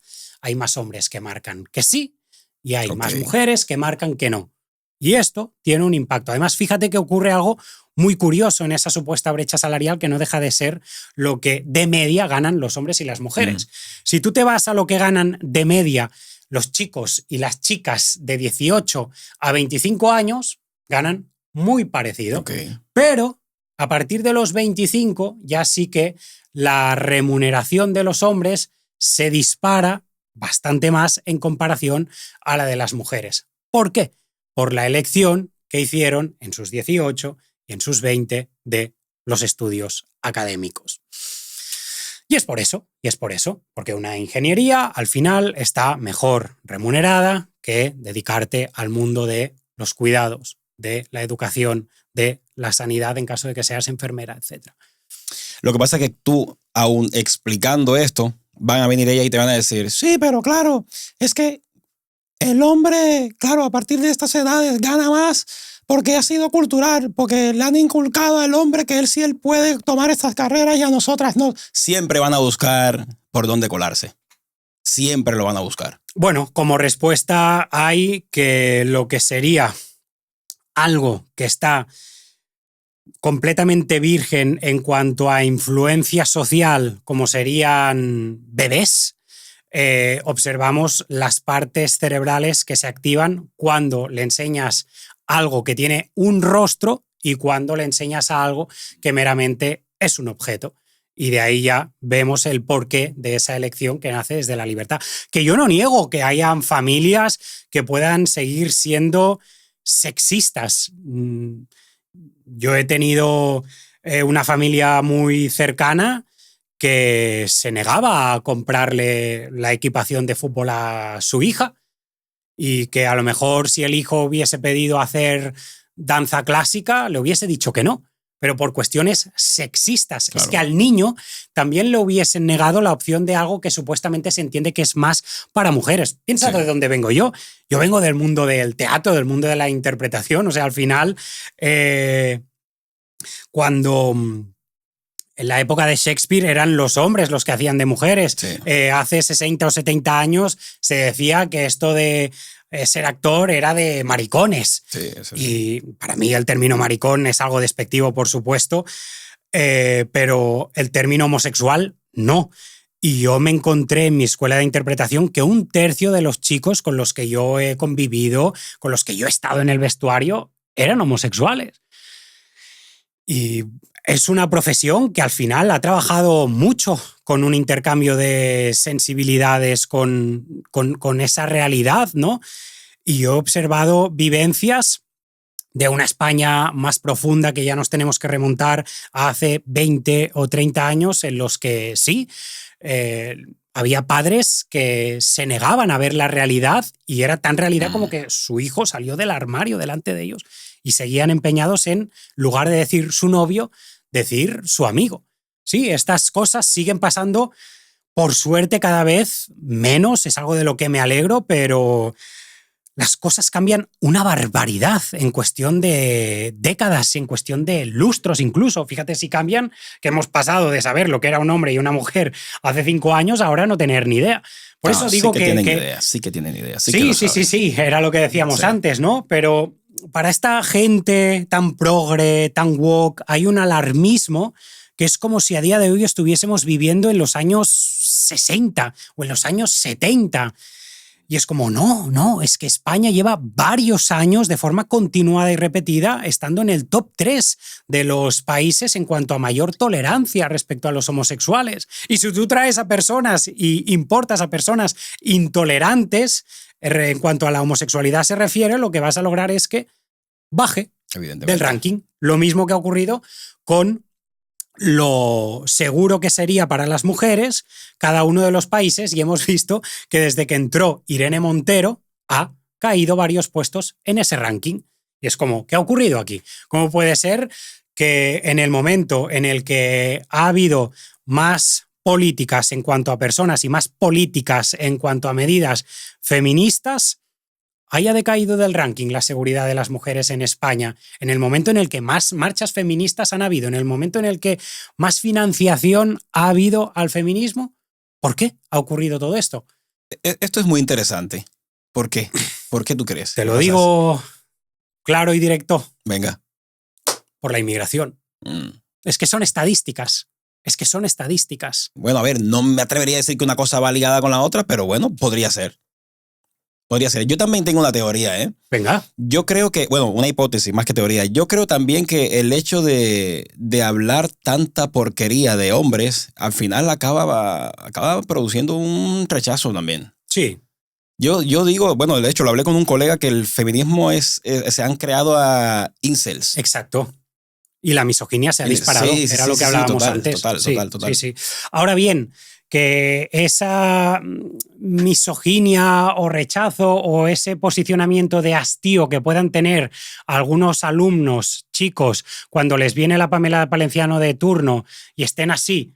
Hay más hombres que marcan que sí y hay más mujeres que marcan que no. Y esto tiene un impacto. Además, fíjate que ocurre algo muy curioso en esa supuesta brecha salarial que no deja de ser lo que de media ganan los hombres y las mujeres. Si tú te vas a lo que ganan de media los chicos y las chicas de 18 a 25 años, ganan muy parecido. Pero a partir de los 25 ya sí que la remuneración de los hombres se dispara bastante más en comparación a la de las mujeres. ¿Por qué? Por la elección que hicieron en sus 18 y en sus 20 de los estudios académicos. Y es por eso, porque una ingeniería al final está mejor remunerada que dedicarte al mundo de los cuidados, de la educación, de la sanidad en caso de que seas enfermera, etc. Lo que pasa es que tú, aún explicando esto, van a venir ella y te van a decir, sí, pero claro, es que el hombre, claro, a partir de estas edades gana más porque ha sido cultural, porque le han inculcado al hombre que él puede tomar estas carreras y a nosotras no. Siempre van a buscar por dónde colarse. Siempre lo van a buscar. Bueno, como respuesta hay que lo que sería algo que está completamente virgen en cuanto a influencia social, como serían bebés, observamos las partes cerebrales que se activan cuando le enseñas algo que tiene un rostro y cuando le enseñas a algo que meramente es un objeto. Y de ahí ya vemos el porqué de esa elección que nace desde la libertad. Que yo no niego que hayan familias que puedan seguir siendo sexistas. Yo he tenido una familia muy cercana que se negaba a comprarle la equipación de fútbol a su hija y que a lo mejor si el hijo hubiese pedido hacer danza clásica le hubiese dicho que no, pero por cuestiones sexistas. Claro. Es que al niño también le hubiesen negado la opción de algo que supuestamente se entiende que es más para mujeres. Piensa de dónde vengo yo. Yo vengo del mundo del teatro, del mundo de la interpretación. O sea, al final, cuando En la época de Shakespeare eran los hombres los que hacían de mujeres. Sí. Hace 60 o 70 años se decía que esto de ser actor era de maricones. Sí, eso Y para mí el término maricón es algo despectivo, por supuesto, pero el término homosexual no. Y yo me encontré en mi escuela de interpretación que 1/3 de los chicos con los que yo he convivido, con los que yo he estado en el vestuario, eran homosexuales. Y es una profesión que al final ha trabajado mucho con un intercambio de sensibilidades con esa realidad, ¿no? Y yo he observado vivencias de una España más profunda que ya nos tenemos que remontar a hace 20 o 30 años en los que sí, había padres que se negaban a ver la realidad y era tan realidad como que su hijo salió del armario delante de ellos y seguían empeñados en lugar de decir su novio, decir su amigo. Sí, estas cosas siguen pasando, por suerte cada vez menos, es algo de lo que me alegro, pero las cosas cambian una barbaridad en cuestión de décadas, en cuestión de lustros incluso. Fíjate si cambian, que hemos pasado de saber lo que era un hombre y una mujer hace 5 años a ahora no tener ni idea. Por eso digo sí que tienen idea, sí que tienen idea. Sí, era lo que decíamos antes, ¿no? Pero para esta gente tan progre, tan woke, hay un alarmismo que es como si a día de hoy estuviésemos viviendo en los años 60 o en los años 70. Y es como, no, es que España lleva varios años de forma continuada y repetida estando en el top 3 de los países en cuanto a mayor tolerancia respecto a los homosexuales. Y si tú traes a personas y importas a personas intolerantes en cuanto a la homosexualidad se refiere, lo que vas a lograr es que baje del ranking. Lo mismo que ha ocurrido con lo seguro que sería para las mujeres cada uno de los países, y hemos visto que desde que entró Irene Montero ha caído varios puestos en ese ranking. Y es como, ¿qué ha ocurrido aquí? ¿Cómo puede ser que en el momento en el que ha habido más políticas en cuanto a personas y más políticas en cuanto a medidas feministas, haya decaído del ranking la seguridad de las mujeres en España, en el momento en el que más marchas feministas han habido, en el momento en el que más financiación ha habido al feminismo? ¿Por qué ha ocurrido todo esto? Esto es muy interesante. ¿Por qué? ¿Por qué tú crees? Te lo digo claro y directo. Venga. Por la inmigración. Es que son estadísticas. Bueno, a ver, no me atrevería a decir que una cosa va ligada con la otra, pero bueno, podría ser. Yo también tengo una teoría, ¿eh? Venga. Yo creo que, bueno, una hipótesis más que teoría. Yo creo también que el hecho de hablar tanta porquería de hombres, al final acaba produciendo un rechazo también. Sí. Yo digo, bueno, de hecho lo hablé con un colega que el feminismo se han creado a incels. Exacto. Y la misoginia se ha disparado. Era lo que hablábamos antes. Total. Sí. Ahora bien, que esa misoginia o rechazo o ese posicionamiento de hastío que puedan tener algunos alumnos chicos cuando les viene la Pamela Palenciano de turno y estén así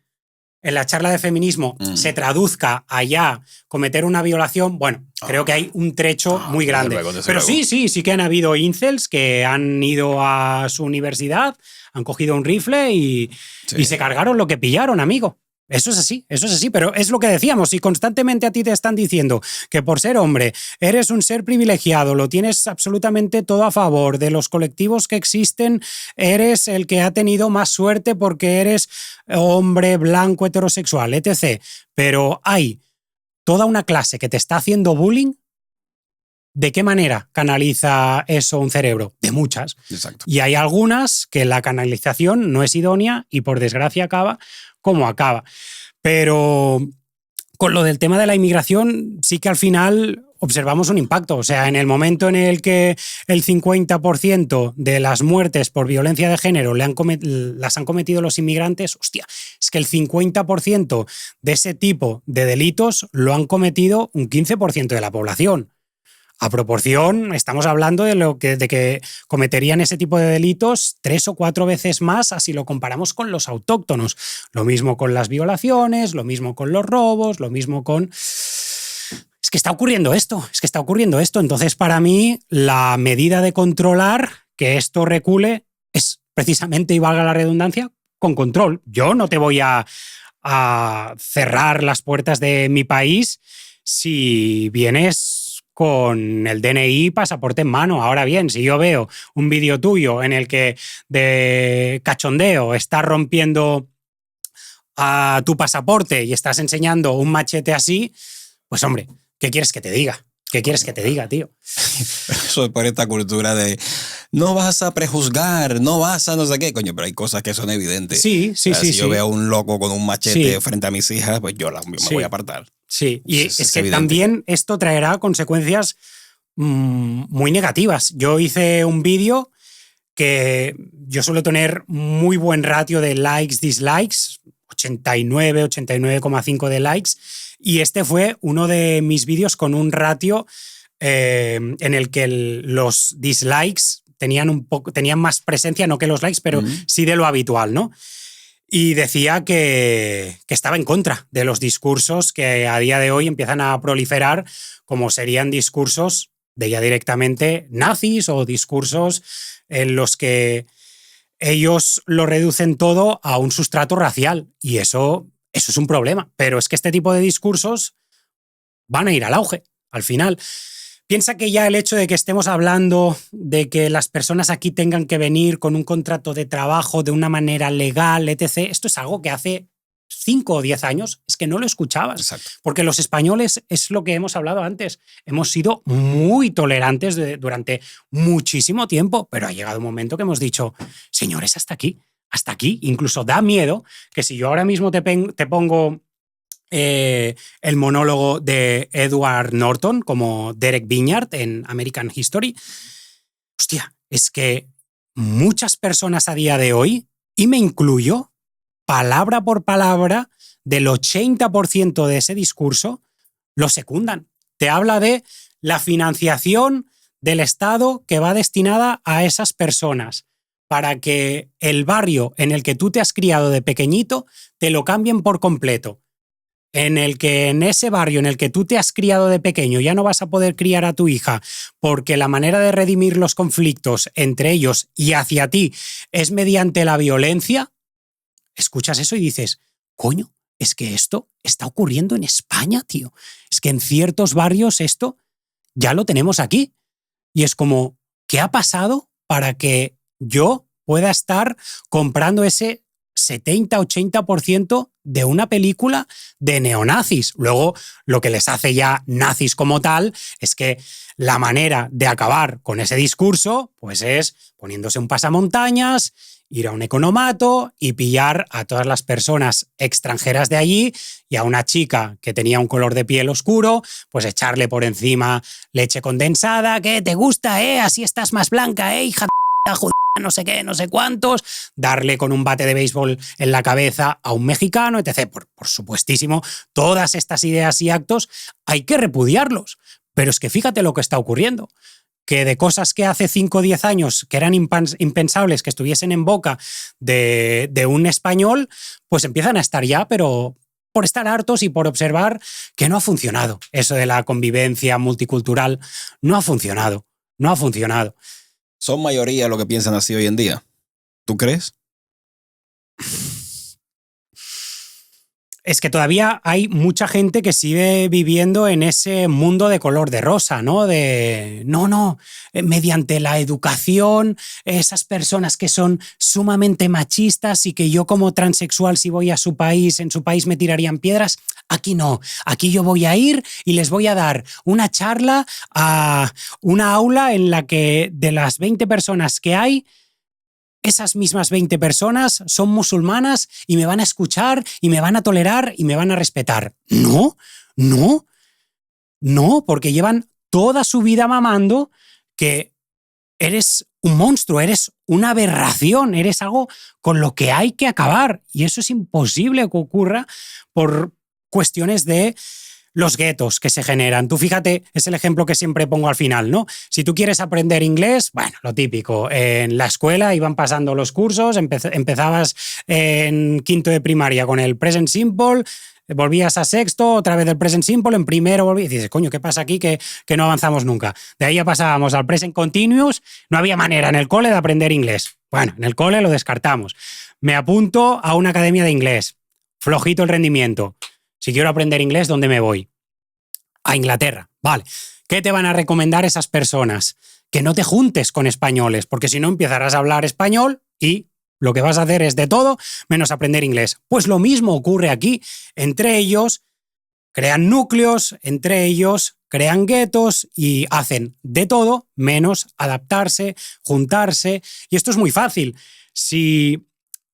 en la charla de feminismo, se traduzca a ya cometer una violación, bueno, creo que hay un trecho muy grande. Pero sí que han habido incels que han ido a su universidad, han cogido un rifle y se cargaron lo que pillaron, amigo. Eso es así, pero es lo que decíamos, si constantemente a ti te están diciendo que por ser hombre eres un ser privilegiado, lo tienes absolutamente todo a favor de los colectivos que existen, eres el que ha tenido más suerte porque eres hombre, blanco, heterosexual, etc. Pero hay toda una clase que te está haciendo bullying. ¿De qué manera canaliza eso un cerebro? De muchas. Exacto. Y hay algunas que la canalización no es idónea y por desgracia acaba como acaba. Pero con lo del tema de la inmigración sí que al final observamos un impacto. O sea, en el momento en el que el 50% de las muertes por violencia de género las han cometido los inmigrantes, hostia, es que el 50% de ese tipo de delitos lo han cometido un 15% de la población. A proporción, estamos hablando de que cometerían ese tipo de delitos 3 o 4 veces más, así lo comparamos con los autóctonos. Lo mismo con las violaciones, lo mismo con los robos, lo mismo con... Es que está ocurriendo esto. Entonces, para mí, la medida de controlar que esto recule es precisamente, y valga la redundancia, con control. Yo no te voy a cerrar las puertas de mi país si vienes con el DNI, pasaporte en mano. Ahora bien, si yo veo un vídeo tuyo en el que de cachondeo estás rompiendo a tu pasaporte y estás enseñando un machete así, pues hombre, ¿qué quieres que te diga? ¿Qué quieres que te diga, tío? Eso es por esta cultura de no vas a prejuzgar, no vas a no sé qué. Coño, pero hay cosas que son evidentes. Sí. Si yo veo a un loco con un machete frente a mis hijas, pues yo me voy a apartar. Sí, y es que evidente. también esto traerá consecuencias muy negativas. Yo hice un vídeo que yo suelo tener muy buen ratio de likes, dislikes, 89, 89,5 de likes, y este fue uno de mis vídeos con un ratio en el que los dislikes tenían más presencia, no que los likes, pero sí de lo habitual, ¿no? Y decía que estaba en contra de los discursos que a día de hoy empiezan a proliferar, como serían discursos de ya directamente nazis o discursos en los que ellos lo reducen todo a un sustrato racial. Y eso es un problema. Pero es que este tipo de discursos van a ir al auge, al final. Piensa que ya el hecho de que estemos hablando de que las personas aquí tengan que venir con un contrato de trabajo de una manera legal, etc., esto es algo que hace 5 o 10 años es que no lo escuchabas. Exacto. Porque los españoles, es lo que hemos hablado antes, hemos sido muy tolerantes durante muchísimo tiempo, pero ha llegado un momento que hemos dicho, señores, hasta aquí. Incluso da miedo que si yo ahora mismo te pongo el monólogo de Edward Norton como Derek Vinyard en American History, hostia, es que muchas personas a día de hoy, y me incluyo, palabra por palabra, del 80% de ese discurso lo secundan. Te habla de la financiación del Estado que va destinada a esas personas para que el barrio en el que tú te has criado de pequeñito te lo cambien por completo. En el que en ese barrio en el que tú te has criado de pequeño ya no vas a poder criar a tu hija porque la manera de redimir los conflictos entre ellos y hacia ti es mediante la violencia, escuchas eso y dices, coño, es que esto está ocurriendo en España, tío. Es que en ciertos barrios esto ya lo tenemos aquí. Y es como, ¿qué ha pasado para que yo pueda estar comprando ese 70-80% de una película de neonazis? Luego, lo que les hace ya nazis como tal es que la manera de acabar con ese discurso pues es poniéndose un pasamontañas, ir a un economato y pillar a todas las personas extranjeras de allí y a una chica que tenía un color de piel oscuro, pues echarle por encima leche condensada, que te gusta, así estás más blanca, hija de joder, no sé qué, no sé cuántos, darle con un bate de béisbol en la cabeza a un mexicano, etc. Por supuestísimo, todas estas ideas y actos hay que repudiarlos. Pero es que fíjate lo que está ocurriendo, que de cosas que hace 5 o 10 años que eran impensables que estuviesen en boca de un español, pues empiezan a estar ya, pero por estar hartos y por observar que no ha funcionado. Eso de la convivencia multicultural no ha funcionado. ¿Son mayoría lo que piensan así hoy en día? ¿Tú crees? Es que todavía hay mucha gente que sigue viviendo en ese mundo de color de rosa, ¿no? Mediante la educación, esas personas que son sumamente machistas y que yo como transexual si voy a su país, en su país me tirarían piedras. Aquí no, aquí yo voy a ir y les voy a dar una charla a una aula en la que de las 20 personas que hay, esas mismas 20 personas son musulmanas y me van a escuchar y me van a tolerar y me van a respetar. No, porque llevan toda su vida mamando que eres un monstruo, eres una aberración, eres algo con lo que hay que acabar. Y eso es imposible que ocurra por cuestiones de los guetos que se generan. Tú fíjate, es el ejemplo que siempre pongo al final, ¿no? Si tú quieres aprender inglés, bueno, lo típico, en la escuela iban pasando los cursos, empezabas en 5º de primaria con el present simple, volvías a 6º, otra vez el present simple, en primero volvías y dices, coño, ¿qué pasa aquí que no avanzamos nunca? De ahí ya pasábamos al present continuous, no había manera en el cole de aprender inglés. Bueno, en el cole lo descartamos. Me apunto a una academia de inglés. Flojito el rendimiento. Si quiero aprender inglés, ¿dónde me voy? A Inglaterra. Vale. ¿Qué te van a recomendar esas personas? Que no te juntes con españoles, porque si no empezarás a hablar español y lo que vas a hacer es de todo menos aprender inglés. Pues lo mismo ocurre aquí. Entre ellos crean núcleos, entre ellos crean guetos y hacen de todo menos adaptarse, juntarse. Y esto es muy fácil. Si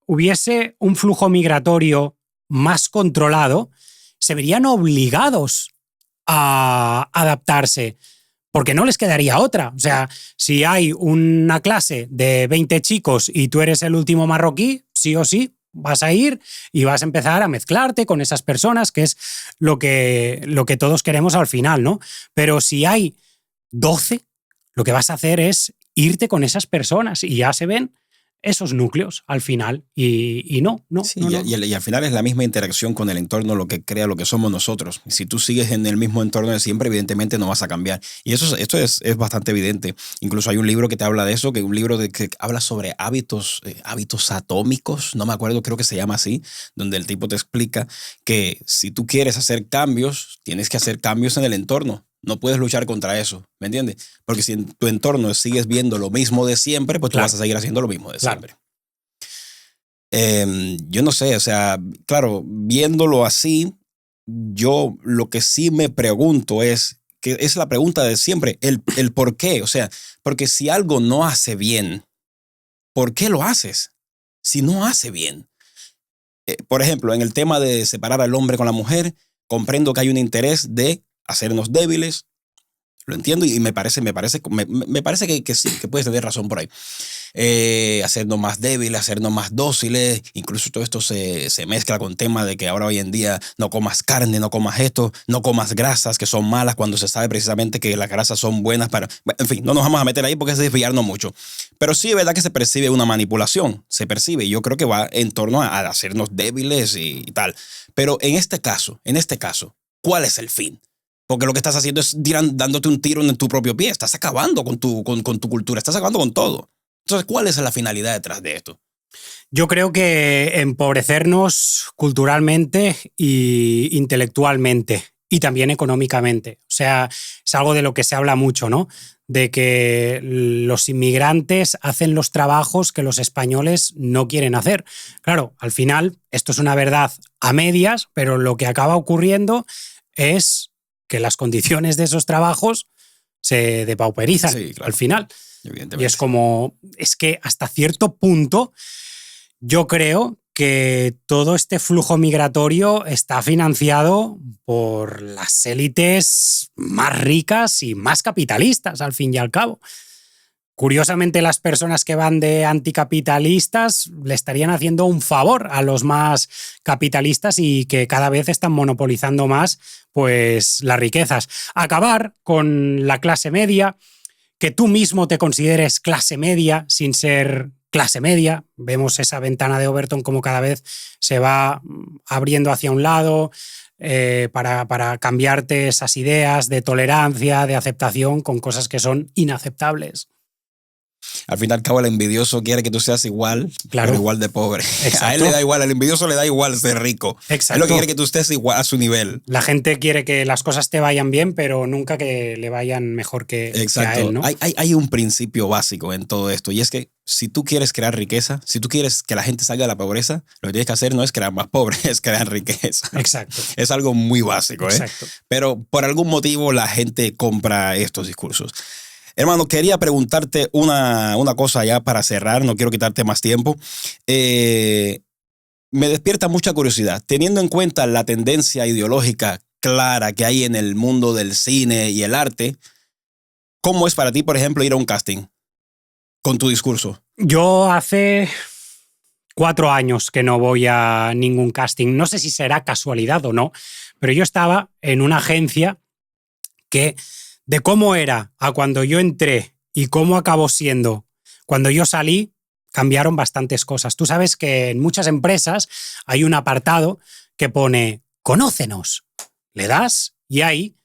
hubiese un flujo migratorio más controlado, se verían obligados a adaptarse, porque no les quedaría otra. O sea, si hay una clase de 20 chicos y tú eres el último marroquí, sí o sí vas a ir y vas a empezar a mezclarte con esas personas, que es lo que todos queremos al final, ¿no? Pero si hay 12, lo que vas a hacer es irte con esas personas y ya se ven esos núcleos al final. Y no. Sí, no. Y al final es la misma interacción con el entorno lo que crea lo que somos nosotros. Si tú sigues en el mismo entorno de siempre, evidentemente no vas a cambiar. Y esto es bastante evidente. Incluso hay un libro que te habla de eso, que un libro que habla sobre hábitos atómicos, no me acuerdo, creo que se llama así, donde el tipo te explica que si tú quieres hacer cambios, tienes que hacer cambios en el entorno. No puedes luchar contra eso, ¿me entiendes? Porque si en tu entorno sigues viendo lo mismo de siempre, pues tú vas a seguir haciendo lo mismo de siempre. Yo no sé, o sea, claro, viéndolo así, yo lo que sí me pregunto que es la pregunta de siempre, el por qué. O sea, porque si algo no hace bien, ¿por qué lo haces? Si no hace bien. Por ejemplo, en el tema de separar al hombre con la mujer, comprendo que hay un interés de hacernos débiles. Lo entiendo y me parece que sí, que puedes tener razón por ahí. Hacernos más débiles, hacernos más dóciles. Incluso todo esto se mezcla con temas de que ahora hoy en día no comas carne, no comas esto, no comas grasas que son malas cuando se sabe precisamente que las grasas son buenas para... En fin, no nos vamos a meter ahí porque es desviarnos mucho. Pero sí es verdad que se percibe una manipulación, se percibe. Y yo creo que va en torno a hacernos débiles y tal. Pero en este caso, ¿cuál es el fin? Porque lo que estás haciendo es dándote un tiro en tu propio pie. Estás acabando con tu cultura, estás acabando con todo. Entonces, ¿cuál es la finalidad detrás de esto? Yo creo que empobrecernos culturalmente e intelectualmente y también económicamente. O sea, es algo de lo que se habla mucho, ¿no? De que los inmigrantes hacen los trabajos que los españoles no quieren hacer. Claro, al final, esto es una verdad a medias, pero lo que acaba ocurriendo es que las condiciones de esos trabajos se depauperizan, sí, claro, al final. Y es como, es que hasta cierto punto yo creo que todo este flujo migratorio está financiado por las élites más ricas y más capitalistas, al fin y al cabo. Curiosamente, las personas que van de anticapitalistas le estarían haciendo un favor a los más capitalistas y que cada vez están monopolizando más, pues, las riquezas. Acabar con la clase media, que tú mismo te consideres clase media sin ser clase media. Vemos esa ventana de Overton como cada vez se va abriendo hacia un lado para cambiarte esas ideas de tolerancia, de aceptación con cosas que son inaceptables. Al fin y al cabo, el envidioso quiere que tú seas igual, claro, pero igual de pobre. Exacto. A él le da igual, al envidioso le da igual ser rico. Exacto. Es lo que quiere que tú estés igual a su nivel. La gente quiere que las cosas te vayan bien, pero nunca que le vayan mejor que a él, ¿no? Hay un principio básico en todo esto, y es que si tú quieres crear riqueza, si tú quieres que la gente salga de la pobreza, lo que tienes que hacer no es crear más pobres, es crear riqueza. Exacto. Es algo muy básico, Exacto. Pero por algún motivo la gente compra estos discursos. Hermano, quería preguntarte una cosa ya para cerrar, no quiero quitarte más tiempo. Me despierta mucha curiosidad, teniendo en cuenta la tendencia ideológica clara que hay en el mundo del cine y el arte, ¿cómo es para ti, por ejemplo, ir a un casting con tu discurso? Yo hace 4 años que no voy a ningún casting, no sé si será casualidad o no, pero yo estaba en una agencia que... de cómo era a cuando yo entré y cómo acabó siendo cuando yo salí, cambiaron bastantes cosas. Tú sabes que en muchas empresas hay un apartado que pone «Conócenos». Le das y ahí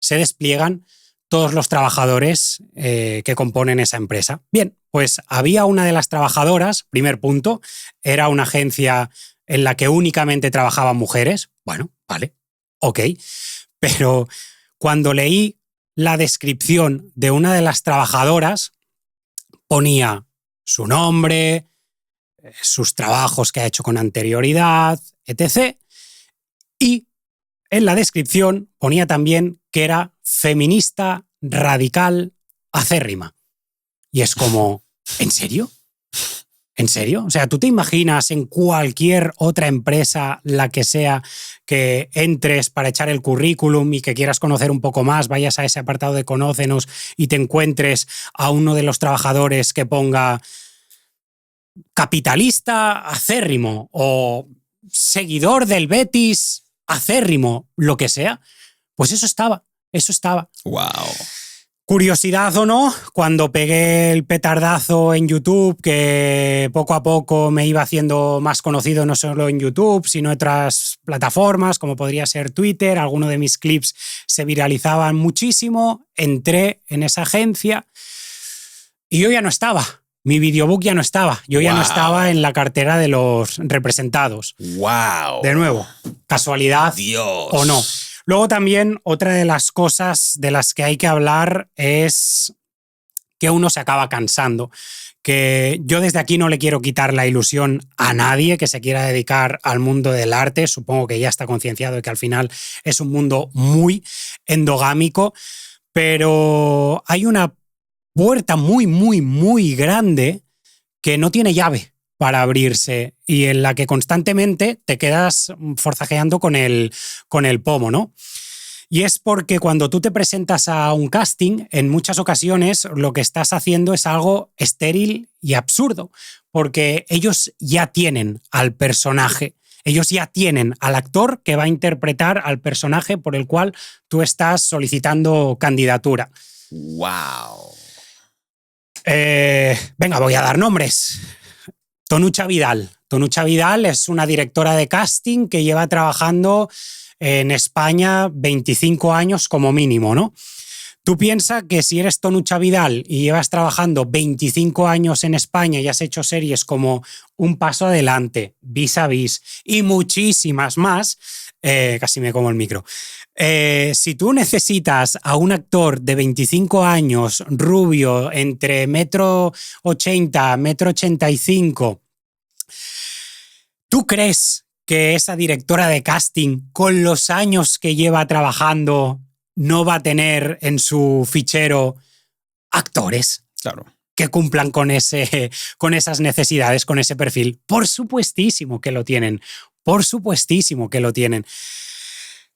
se despliegan todos los trabajadores que componen esa empresa. Bien, pues había una de las trabajadoras, primer punto, era una agencia en la que únicamente trabajaban mujeres. Bueno, vale, ok. Pero cuando leí la descripción de una de las trabajadoras, ponía su nombre, sus trabajos que ha hecho con anterioridad, etc. Y en la descripción ponía también que era feminista radical acérrima. Y es como, ¿en serio? ¿En serio? O sea, ¿tú te imaginas en cualquier otra empresa, la que sea, que entres para echar el currículum y que quieras conocer un poco más, vayas a ese apartado de Conócenos y te encuentres a uno de los trabajadores que ponga capitalista acérrimo o seguidor del Betis acérrimo, lo que sea? Pues eso estaba, eso estaba. Wow. Curiosidad o no, cuando pegué el petardazo en YouTube, que poco a poco me iba haciendo más conocido no solo en YouTube, sino en otras plataformas, como podría ser Twitter, algunos de mis clips se viralizaban muchísimo, entré en esa agencia y yo ya no estaba. Mi videobook ya no estaba. Yo ya no estaba en la cartera de los representados. ¡Wow! De nuevo, casualidad Dios. o no. Luego también otra de las cosas de las que hay que hablar es que uno se acaba cansando. Que yo desde aquí no le quiero quitar la ilusión a nadie que se quiera dedicar al mundo del arte. Supongo que ya está concienciado de que al final es un mundo muy endogámico, pero hay una puerta muy, muy, muy grande que no tiene llave para abrirse y en la que constantemente te quedas forcejeando con el pomo, ¿no? Y es porque cuando tú te presentas a un casting, en muchas ocasiones lo que estás haciendo es algo estéril y absurdo, porque ellos ya tienen al personaje, ellos ya tienen al actor que va a interpretar al personaje por el cual tú estás solicitando candidatura. ¡Wow! Venga, voy a dar nombres. Tonucha Vidal. Tonucha Vidal es una directora de casting que lleva trabajando en España 25 años como mínimo, ¿no? Tú piensas que si eres Tonucha Vidal y llevas trabajando 25 años en España y has hecho series como Un Paso Adelante, Vis a Vis y muchísimas más, casi me como el micro. Si tú necesitas a un actor de 25 años, rubio, entre 1,80 m, 1,85 m, ¿tú crees que esa directora de casting, con los años que lleva trabajando, no va a tener en su fichero actores? Claro. Que cumplan con esas necesidades, con ese perfil. Por supuestísimo que lo tienen. Por supuestísimo que lo tienen.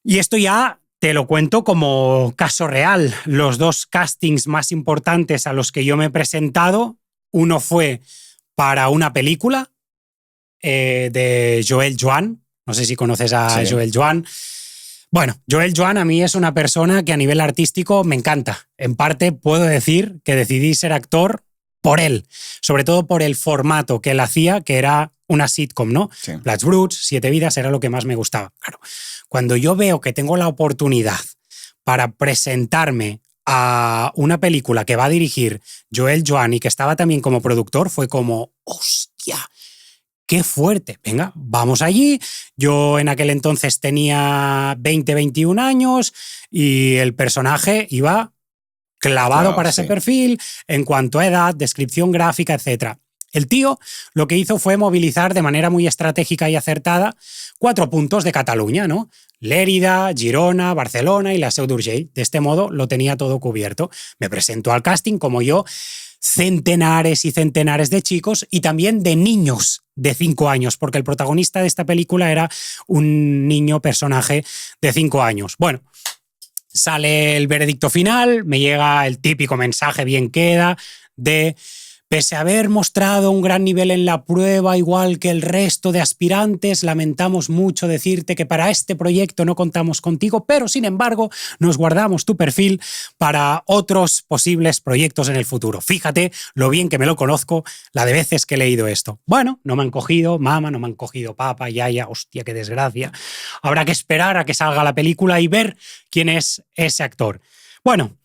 Y esto ya te lo cuento como caso real. Los dos castings más importantes a los que yo me he presentado, uno fue para una película de Joel Joan. No sé si conoces a Joel Joan. Bueno, Joel Joan a mí es una persona que a nivel artístico me encanta. En parte puedo decir que decidí ser actor por él, sobre todo por el formato que él hacía, que era una sitcom, ¿no? Sí. Platts Broods, 7 vidas, era lo que más me gustaba. Claro, cuando yo veo que tengo la oportunidad para presentarme a una película que va a dirigir Joel Joan y que estaba también como productor, fue como, ¡hostia! ¡Qué fuerte! Venga, vamos allí. Yo en aquel entonces tenía 20, 21 años y el personaje iba clavado para ese perfil en cuanto a edad, descripción gráfica, etc. El tío lo que hizo fue movilizar de manera muy estratégica y acertada 4 puntos de Cataluña, ¿no? Lérida, Girona, Barcelona y la Seu d'Urgell. De este modo lo tenía todo cubierto. Me presentó al casting como yo, centenares y centenares de chicos y también de niños de 5 años, porque el protagonista de esta película era un niño personaje de 5 años. Bueno, sale el veredicto final, me llega el típico mensaje bien queda de: pese a haber mostrado un gran nivel en la prueba, igual que el resto de aspirantes, lamentamos mucho decirte que para este proyecto no contamos contigo, pero sin embargo nos guardamos tu perfil para otros posibles proyectos en el futuro. Fíjate lo bien que me lo conozco, la de veces que he leído esto. Bueno, no me han cogido mamá, no me han cogido papá, yaya, hostia, qué desgracia. Habrá que esperar a que salga la película y ver quién es ese actor. Bueno,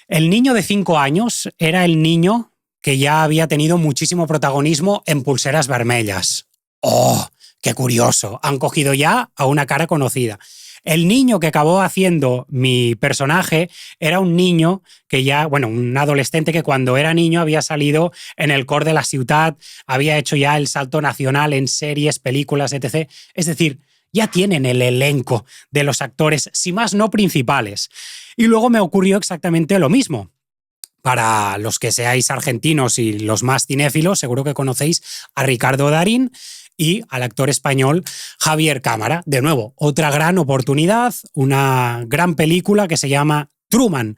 El niño de 5 años era el niño que ya había tenido muchísimo protagonismo en Pulseras Vermellas. ¡Oh, qué curioso! Han cogido ya a una cara conocida. El niño que acabó haciendo mi personaje era un niño que ya, bueno, un adolescente que cuando era niño había salido en el Cor de la Ciutat, había hecho ya el salto nacional en series, películas, etc. Es decir, ya tienen el elenco de los actores, si más no principales. Y luego me ocurrió exactamente lo mismo. Para los que seáis argentinos y los más cinéfilos, seguro que conocéis a Ricardo Darín y al actor español Javier Cámara. De nuevo, otra gran oportunidad, una gran película que se llama Truman.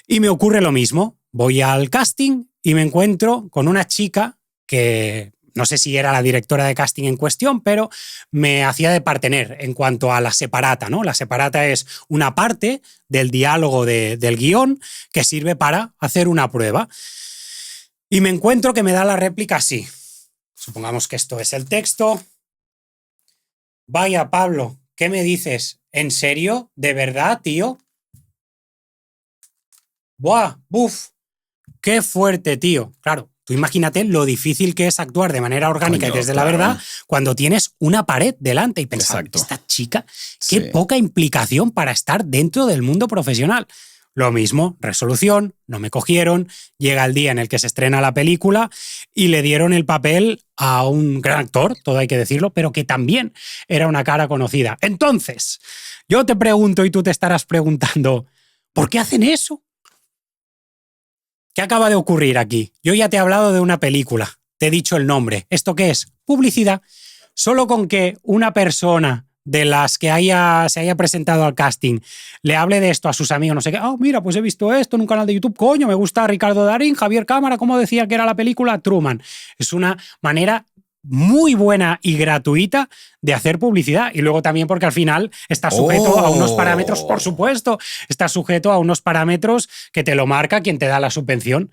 Y me ocurre lo mismo. Voy al casting y me encuentro con una chica que no sé si era la directora de casting en cuestión, pero me hacía de partener en cuanto a la separata, ¿no? La separata es una parte del diálogo del guión que sirve para hacer una prueba. Y me encuentro que me da la réplica así. Supongamos que esto es el texto. Vaya, Pablo, ¿qué me dices? ¿En serio? ¿De verdad, tío? ¡Buah! ¡Buf! ¡Qué fuerte, tío! Claro. Tú imagínate lo difícil que es actuar de manera orgánica y desde la verdad cuando tienes una pared delante y pensar, esta chica, qué poca implicación para estar dentro del mundo profesional. Lo mismo, resolución, no me cogieron, llega el día en el que se estrena la película y le dieron el papel a un gran actor, todo hay que decirlo, pero que también era una cara conocida. Entonces, yo te pregunto y tú te estarás preguntando, ¿por qué hacen eso? ¿Qué acaba de ocurrir aquí? Yo ya te he hablado de una película, te he dicho el nombre. ¿Esto qué es? Publicidad. Solo con que una persona de las que se haya presentado al casting le hable de esto a sus amigos, no sé qué, mira, pues he visto esto en un canal de YouTube, coño, me gusta Ricardo Darín, Javier Cámara, ¿cómo decía que era la película? Truman. Es una manera muy buena y gratuita de hacer publicidad. Y luego también porque al final está sujeto a unos parámetros, por supuesto, está sujeto a unos parámetros que te lo marca quien te da la subvención.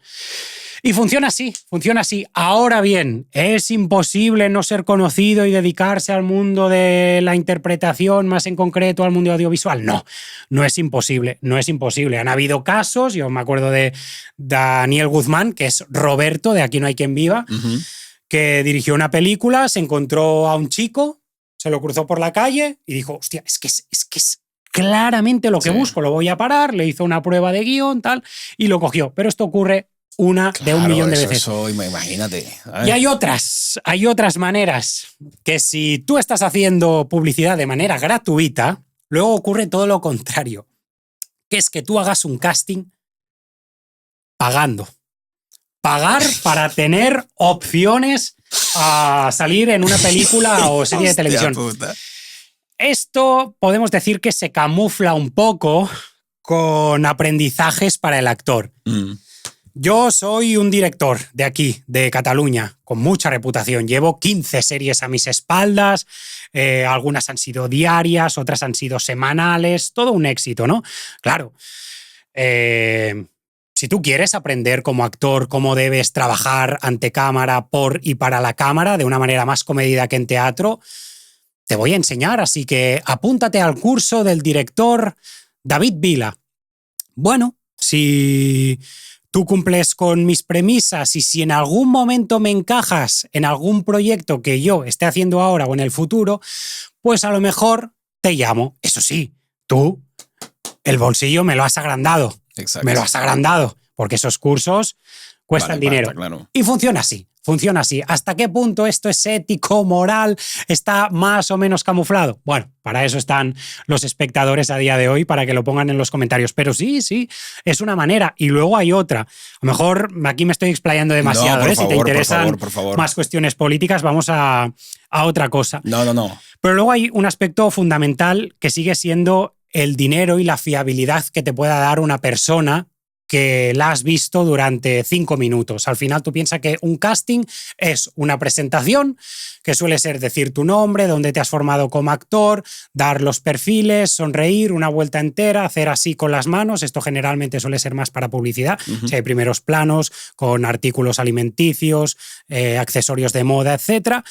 Y funciona así, funciona así. Ahora bien, ¿es imposible no ser conocido y dedicarse al mundo de la interpretación, más en concreto al mundo audiovisual? No, no es imposible, no es imposible. Han habido casos, yo me acuerdo de Daniel Guzmán, que es Roberto, de Aquí no hay quien viva, que dirigió una película, se encontró a un chico, se lo cruzó por la calle y dijo, hostia, es que es claramente lo que busco, lo voy a parar, le hizo una prueba de guión, tal, y lo cogió. Pero esto ocurre una de un millón de veces. Eso, imagínate. Y hay otras maneras que si tú estás haciendo publicidad de manera gratuita, luego ocurre todo lo contrario, que es que tú hagas un casting pagando. Pagar para tener opciones a salir en una película o serie de televisión. Puta. Esto podemos decir que se camufla un poco con aprendizajes para el actor. Yo soy un director de aquí, de Cataluña, con mucha reputación. Llevo 15 series a mis espaldas, algunas han sido diarias, otras han sido semanales, todo un éxito, ¿no? Claro. Si tú quieres aprender como actor cómo debes trabajar ante cámara, por y para la cámara, de una manera más comedida que en teatro, te voy a enseñar. Así que apúntate al curso del director David Vila. Bueno, si tú cumples con mis premisas y si en algún momento me encajas en algún proyecto que yo esté haciendo ahora o en el futuro, pues a lo mejor te llamo. Eso sí, tú el bolsillo me lo has agrandado. Exacto. Me lo has agrandado, porque esos cursos cuestan dinero. Claro. Y funciona así, funciona así. ¿Hasta qué punto esto es ético, moral, está más o menos camuflado? Bueno, para eso están los espectadores a día de hoy, para que lo pongan en los comentarios. Pero sí, es una manera. Y luego hay otra. A lo mejor aquí me estoy explayando demasiado. No, si te interesan por favor. Más cuestiones políticas, vamos a otra cosa. No. Pero luego hay un aspecto fundamental que sigue siendo el dinero y la fiabilidad que te pueda dar una persona que la has visto durante 5 minutos. Al final tú piensas que un casting es una presentación, que suele ser decir tu nombre, dónde te has formado como actor, dar los perfiles, sonreír, una vuelta entera, hacer así con las manos. Esto generalmente suele ser más para publicidad. Si hay primeros planos con artículos alimenticios, accesorios de moda, etc.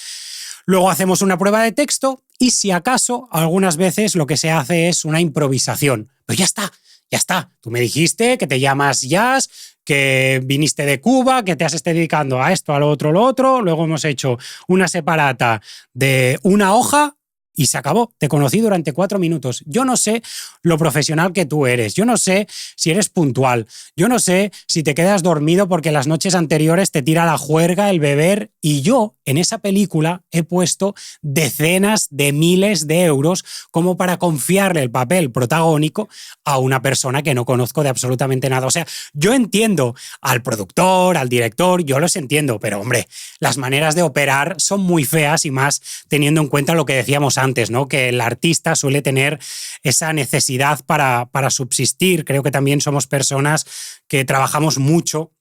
Luego hacemos una prueba de texto y si acaso algunas veces lo que se hace es una improvisación. Pero ya está. Ya está. Tú me dijiste que te llamas Jazz, que viniste de Cuba, que te has estado dedicando a esto, a lo otro. Luego hemos hecho una separata de una hoja y se acabó. Te conocí durante 4 minutos. Yo no sé lo profesional que tú eres. Yo no sé si eres puntual. Yo no sé si te quedas dormido porque las noches anteriores te tira la juerga, el beber. Y yo, en esa película, he puesto decenas de miles de euros como para confiarle el papel protagónico a una persona que no conozco de absolutamente nada. O sea, yo entiendo al productor, al director, yo los entiendo, pero hombre, las maneras de operar son muy feas y más teniendo en cuenta lo que decíamos antes, ¿no? Que el artista suele tener esa necesidad para subsistir. Creo que también somos personas que trabajamos mucho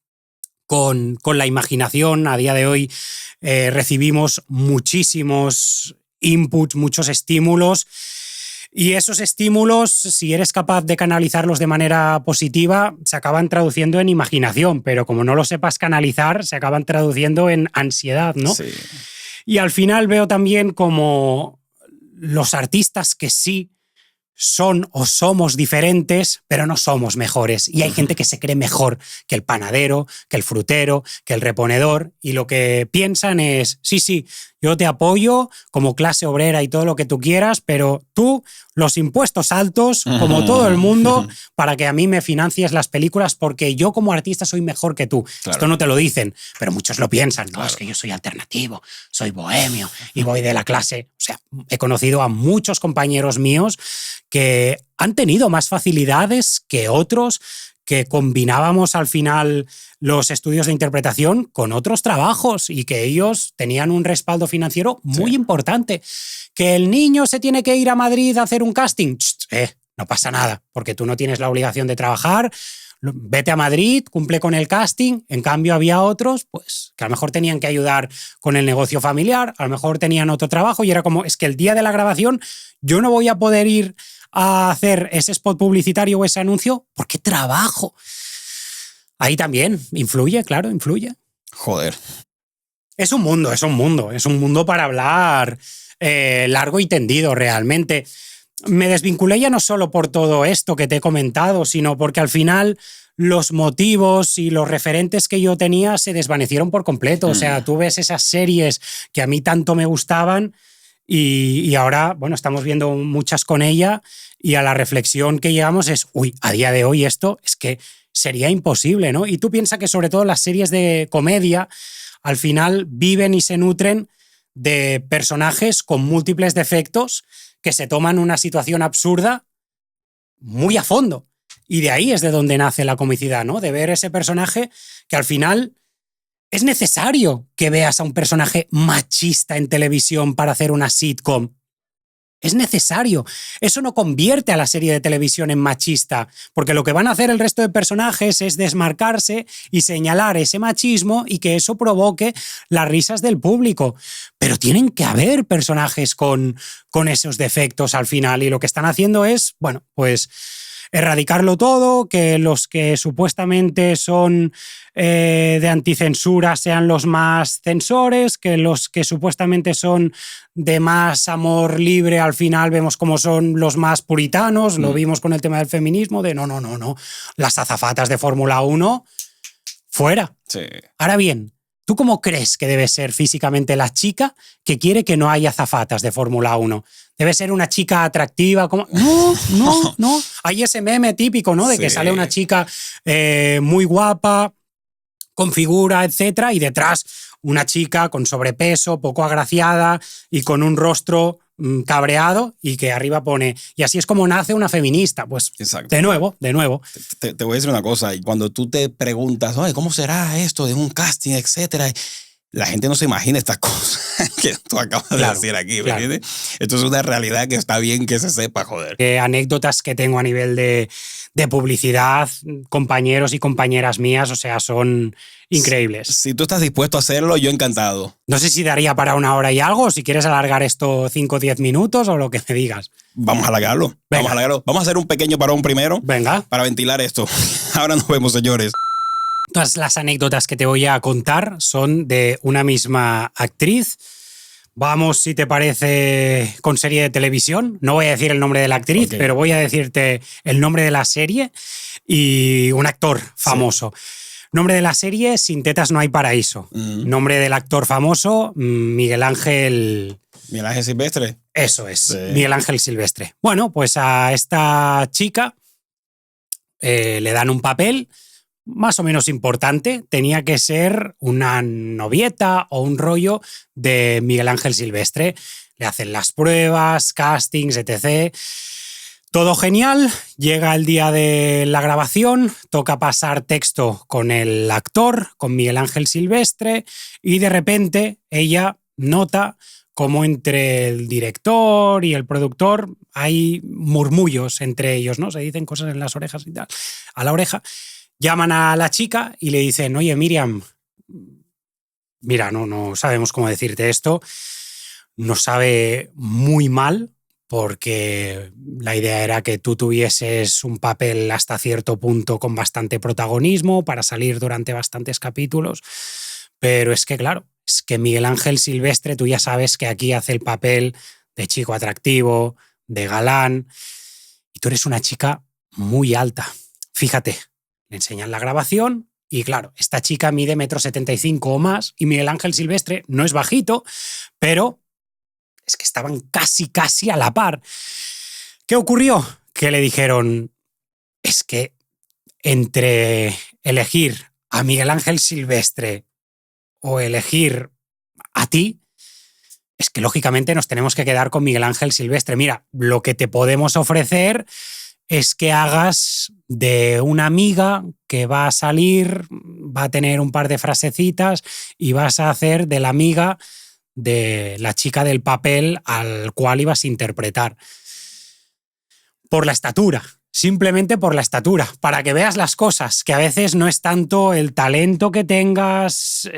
con la imaginación. A día de hoy recibimos muchísimos inputs, muchos estímulos. Y esos estímulos, si eres capaz de canalizarlos de manera positiva, se acaban traduciendo en imaginación, pero como no lo sepas canalizar, se acaban traduciendo en ansiedad, ¿no? Sí. Y al final veo también como los artistas que sí son o somos diferentes, pero no somos mejores. Y hay gente que se cree mejor que el panadero, que el frutero, que el reponedor, y lo que piensan es, sí, yo te apoyo como clase obrera y todo lo que tú quieras, pero tú, los impuestos altos, como todo el mundo, para que a mí me financies las películas, porque yo como artista soy mejor que tú. Claro. Esto no te lo dicen, pero muchos lo piensan. No, es que yo soy alternativo, soy bohemio y voy de la clase. O sea, he conocido a muchos compañeros míos que han tenido más facilidades que otros, que combinábamos al final los estudios de interpretación con otros trabajos y que ellos tenían un respaldo financiero muy importante. Que el niño se tiene que ir a Madrid a hacer un casting, no pasa nada, porque tú no tienes la obligación de trabajar, vete a Madrid, cumple con el casting. En cambio había otros pues que a lo mejor tenían que ayudar con el negocio familiar, a lo mejor tenían otro trabajo y era como, es que el día de la grabación yo no voy a poder ir a hacer ese spot publicitario o ese anuncio porque trabajo. Ahí también influye, claro, influye. Joder. Es un mundo para hablar largo y tendido realmente. Me desvinculé ya no solo por todo esto que te he comentado, sino porque al final los motivos y los referentes que yo tenía se desvanecieron por completo. O sea, tú ves esas series que a mí tanto me gustaban y ahora, bueno, estamos viendo muchas con ella y a la reflexión que llegamos es, a día de hoy esto es que sería imposible, ¿no? Y tú piensas que sobre todo las series de comedia al final viven y se nutren de personajes con múltiples defectos que se toman una situación absurda muy a fondo. Y de ahí es de donde nace la comicidad, ¿no? De ver ese personaje que al final es necesario que veas a un personaje machista en televisión para hacer una sitcom. Es necesario. Eso no convierte a la serie de televisión en machista, porque lo que van a hacer el resto de personajes es desmarcarse y señalar ese machismo y que eso provoque las risas del público. Pero tienen que haber personajes con esos defectos al final y lo que están haciendo es, bueno, pues erradicarlo todo, que los que supuestamente son de anticensura sean los más censores, que los que supuestamente son de más amor libre al final vemos como son los más puritanos. Lo vimos con el tema del feminismo, de no, las azafatas de Fórmula 1 fuera. Sí. Ahora bien, ¿tú cómo crees que debe ser físicamente la chica que quiere que no haya azafatas de Fórmula 1? ¿Debe ser una chica atractiva? ¿Cómo? No. Hay ese meme típico, ¿no? De que sale una chica muy guapa, con figura, etcétera, y detrás una chica con sobrepeso, poco agraciada y con un rostro cabreado y que arriba pone, y así es como nace una feminista. Pues exacto. De nuevo. Te voy a decir una cosa, y cuando tú te preguntas, oye, ¿cómo será esto de un casting, etcétera? La gente no se imagina estas cosas que tú acabas de decir aquí, ¿me entiendes? Esto es una realidad que está bien que se sepa, joder. Anécdotas que tengo a nivel de publicidad, compañeros y compañeras mías, o sea, son increíbles. Si tú estás dispuesto a hacerlo, yo encantado. No sé si daría para 1 hora y algo, o si quieres alargar esto 5 o 10 minutos o lo que me digas. Vamos a alargarlo. Vamos a hacer un pequeño parón primero. Venga. Para ventilar esto. Ahora nos vemos, señores. Todas las anécdotas que te voy a contar son de una misma actriz. Vamos, si te parece, con serie de televisión. No voy a decir el nombre de la actriz, Ok. pero voy a decirte el nombre de la serie y un actor famoso. Nombre de la serie, Sin tetas no hay paraíso. Nombre del actor famoso, Miguel Ángel... Miguel Ángel Silvestre. Eso es, Sí. Miguel Ángel Silvestre. Bueno, pues a esta chica le dan un papel más o menos importante. Tenía que ser una novieta o un rollo de Miguel Ángel Silvestre. Le hacen las pruebas, castings, etc. Todo genial. Llega el día de la grabación, toca pasar texto con el actor, con Miguel Ángel Silvestre, y de repente ella nota como entre el director y el productor hay murmullos entre ellos, ¿no? Se dicen cosas en las orejas y tal, a la oreja. Llaman a la chica y le dicen, oye, Miriam, mira, no sabemos cómo decirte esto, nos sabe muy mal porque la idea era que tú tuvieses un papel hasta cierto punto con bastante protagonismo para salir durante bastantes capítulos, pero es que claro, es que Miguel Ángel Silvestre, tú ya sabes que aquí hace el papel de chico atractivo, de galán, y tú eres una chica muy alta. Fíjate, le enseñan la grabación y claro, esta chica mide 1,75 m o más y Miguel Ángel Silvestre no es bajito, pero es que estaban casi a la par. ¿Qué ocurrió? Que le dijeron, es que entre elegir a Miguel Ángel Silvestre o elegir a ti, es que lógicamente nos tenemos que quedar con Miguel Ángel Silvestre. Mira, lo que te podemos ofrecer es que hagas de una amiga que va a salir, va a tener un par de frasecitas y vas a hacer de la amiga de la chica del papel al cual ibas a interpretar. Por la estatura, simplemente por la estatura, para que veas las cosas, que a veces no es tanto el talento que tengas,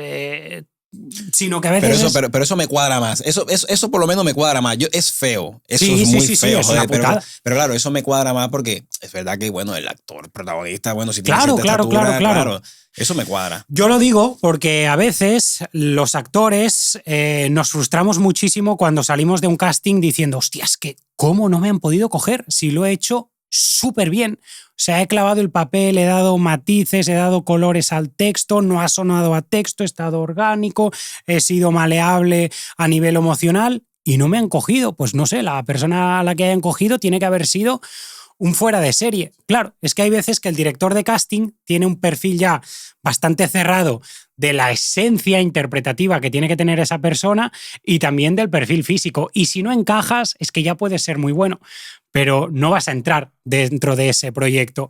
sino que a veces... Pero eso me cuadra más. Eso por lo menos me cuadra más. Es feo. Eso Sí, es sí, muy sí, feo. es una Joder, putada. pero claro, eso me cuadra más porque es verdad que, bueno, el actor protagonista, bueno, si tiene Claro, cierta claro, estatura, claro. eso me cuadra. Yo lo digo porque a veces los actores nos frustramos muchísimo cuando salimos de un casting diciendo, hostias, que ¿cómo no me han podido coger si lo he hecho súper bien? O sea, he clavado el papel, he dado matices, he dado colores al texto, no ha sonado a texto, he estado orgánico, he sido maleable a nivel emocional y no me han cogido. Pues no sé, la persona a la que hayan cogido tiene que haber sido un fuera de serie. Claro, es que hay veces que el director de casting tiene un perfil ya bastante cerrado de la esencia interpretativa que tiene que tener esa persona y también del perfil físico. Y si no encajas, es que ya puedes ser muy bueno, pero no vas a entrar dentro de ese proyecto.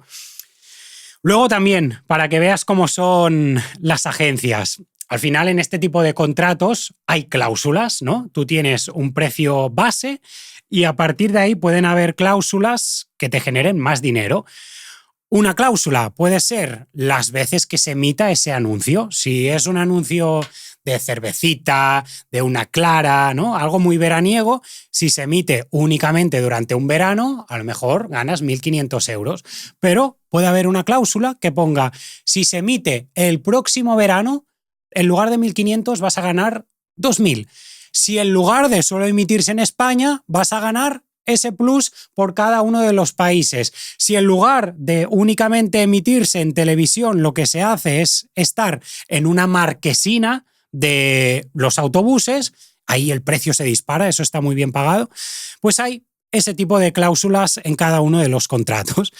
Luego también, para que veas cómo son las agencias, al final en este tipo de contratos hay cláusulas, ¿no? Tú tienes un precio base y a partir de ahí pueden haber cláusulas que te generen más dinero. Una cláusula puede ser las veces que se emita ese anuncio. Si es un anuncio de cervecita, de una clara, ¿no? Algo muy veraniego, si se emite únicamente durante un verano, a lo mejor ganas 1.500 euros. Pero puede haber una cláusula que ponga, si se emite el próximo verano, en lugar de 1.500 vas a ganar 2.000. Si en lugar de solo emitirse en España, vas a ganar ese plus por cada uno de los países. Si en lugar de únicamente emitirse en televisión, lo que se hace es estar en una marquesina de los autobuses, ahí el precio se dispara, eso está muy bien pagado, pues hay ese tipo de cláusulas en cada uno de los contratos.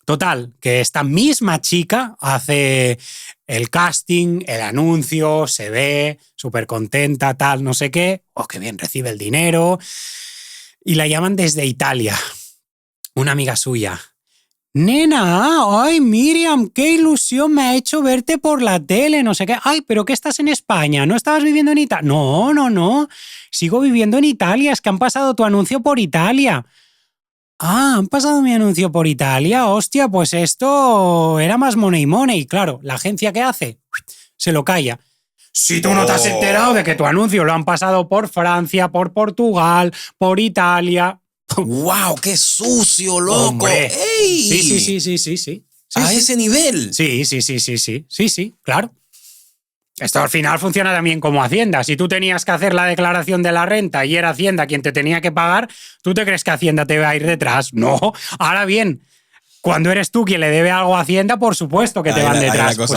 Total, que esta misma chica hace el casting, el anuncio, se ve súper contenta, tal, no sé qué, qué bien, recibe el dinero y la llaman desde Italia, una amiga suya. Nena, ay Miriam, qué ilusión me ha hecho verte por la tele, no sé qué. Ay, pero ¿qué estás en España? ¿No estabas viviendo en Italia? No, sigo viviendo en Italia, es que han pasado tu anuncio por Italia. Ah, han pasado mi anuncio por Italia, hostia, pues esto era más money. Claro, la agencia que hace se lo calla. Si tú no te has enterado de que tu anuncio lo han pasado por Francia, por Portugal, por Italia. ¡Wow! ¡Qué sucio, loco! ¡Hombre! ¡Ey! Sí. ¿A ese nivel? Sí, claro. Esto al final funciona también como Hacienda. Si tú tenías que hacer la declaración de la renta y era Hacienda quien te tenía que pagar, ¿tú te crees que Hacienda te va a ir detrás? No. Ahora bien, cuando eres tú quien le debe algo a Hacienda, por supuesto que te van detrás. Pues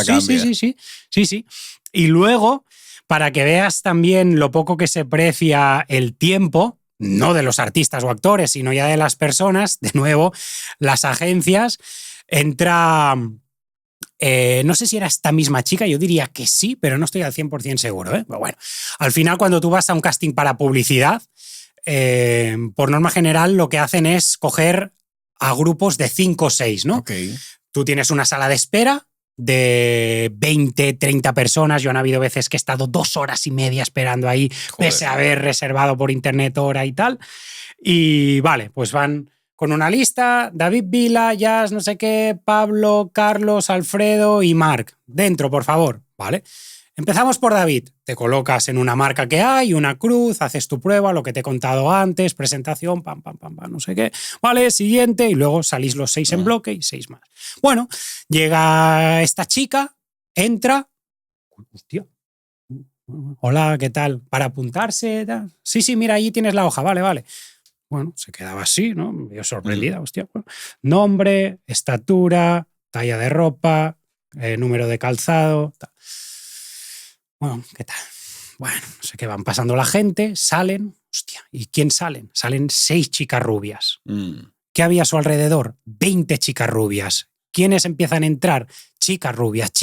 sí. Y luego, para que veas también lo poco que se precia el tiempo, no de los artistas o actores, sino ya de las personas, de nuevo, las agencias, entra... no sé si era esta misma chica, yo diría que sí, pero no estoy al 100% seguro. Pero bueno, al final cuando tú vas a un casting para publicidad, por norma general lo que hacen es coger a grupos de 5 o 6, ¿no? Okay. Tú tienes una sala de espera de 20, 30 personas. Yo han habido veces que he estado 2 horas y media esperando ahí, pese a haber reservado por internet hora y tal. Y vale, pues van con una lista: David Vila, Jazz, no sé qué, Pablo, Carlos, Alfredo y Marc. Dentro, por favor. Vale. Empezamos por David. Te colocas en una marca que hay, una cruz, haces tu prueba, lo que te he contado antes, presentación, pam, no sé qué. Vale, siguiente, y luego salís los 6 en bloque y 6 más. Bueno, llega esta chica, entra. Hostia. Hola, ¿qué tal? ¿Para apuntarse? Sí, mira, allí tienes la hoja, vale. Bueno, se quedaba así, ¿no? Yo sorprendida, hostia. Bueno, nombre, estatura, talla de ropa, número de calzado, tal. Bueno, ¿qué tal? Bueno, no sé qué, van pasando la gente, salen. Hostia, ¿y quién salen? Salen 6 chicas rubias. ¿Qué había a su alrededor? 20 chicas rubias. ¿Quiénes empiezan a entrar? Chicas rubias.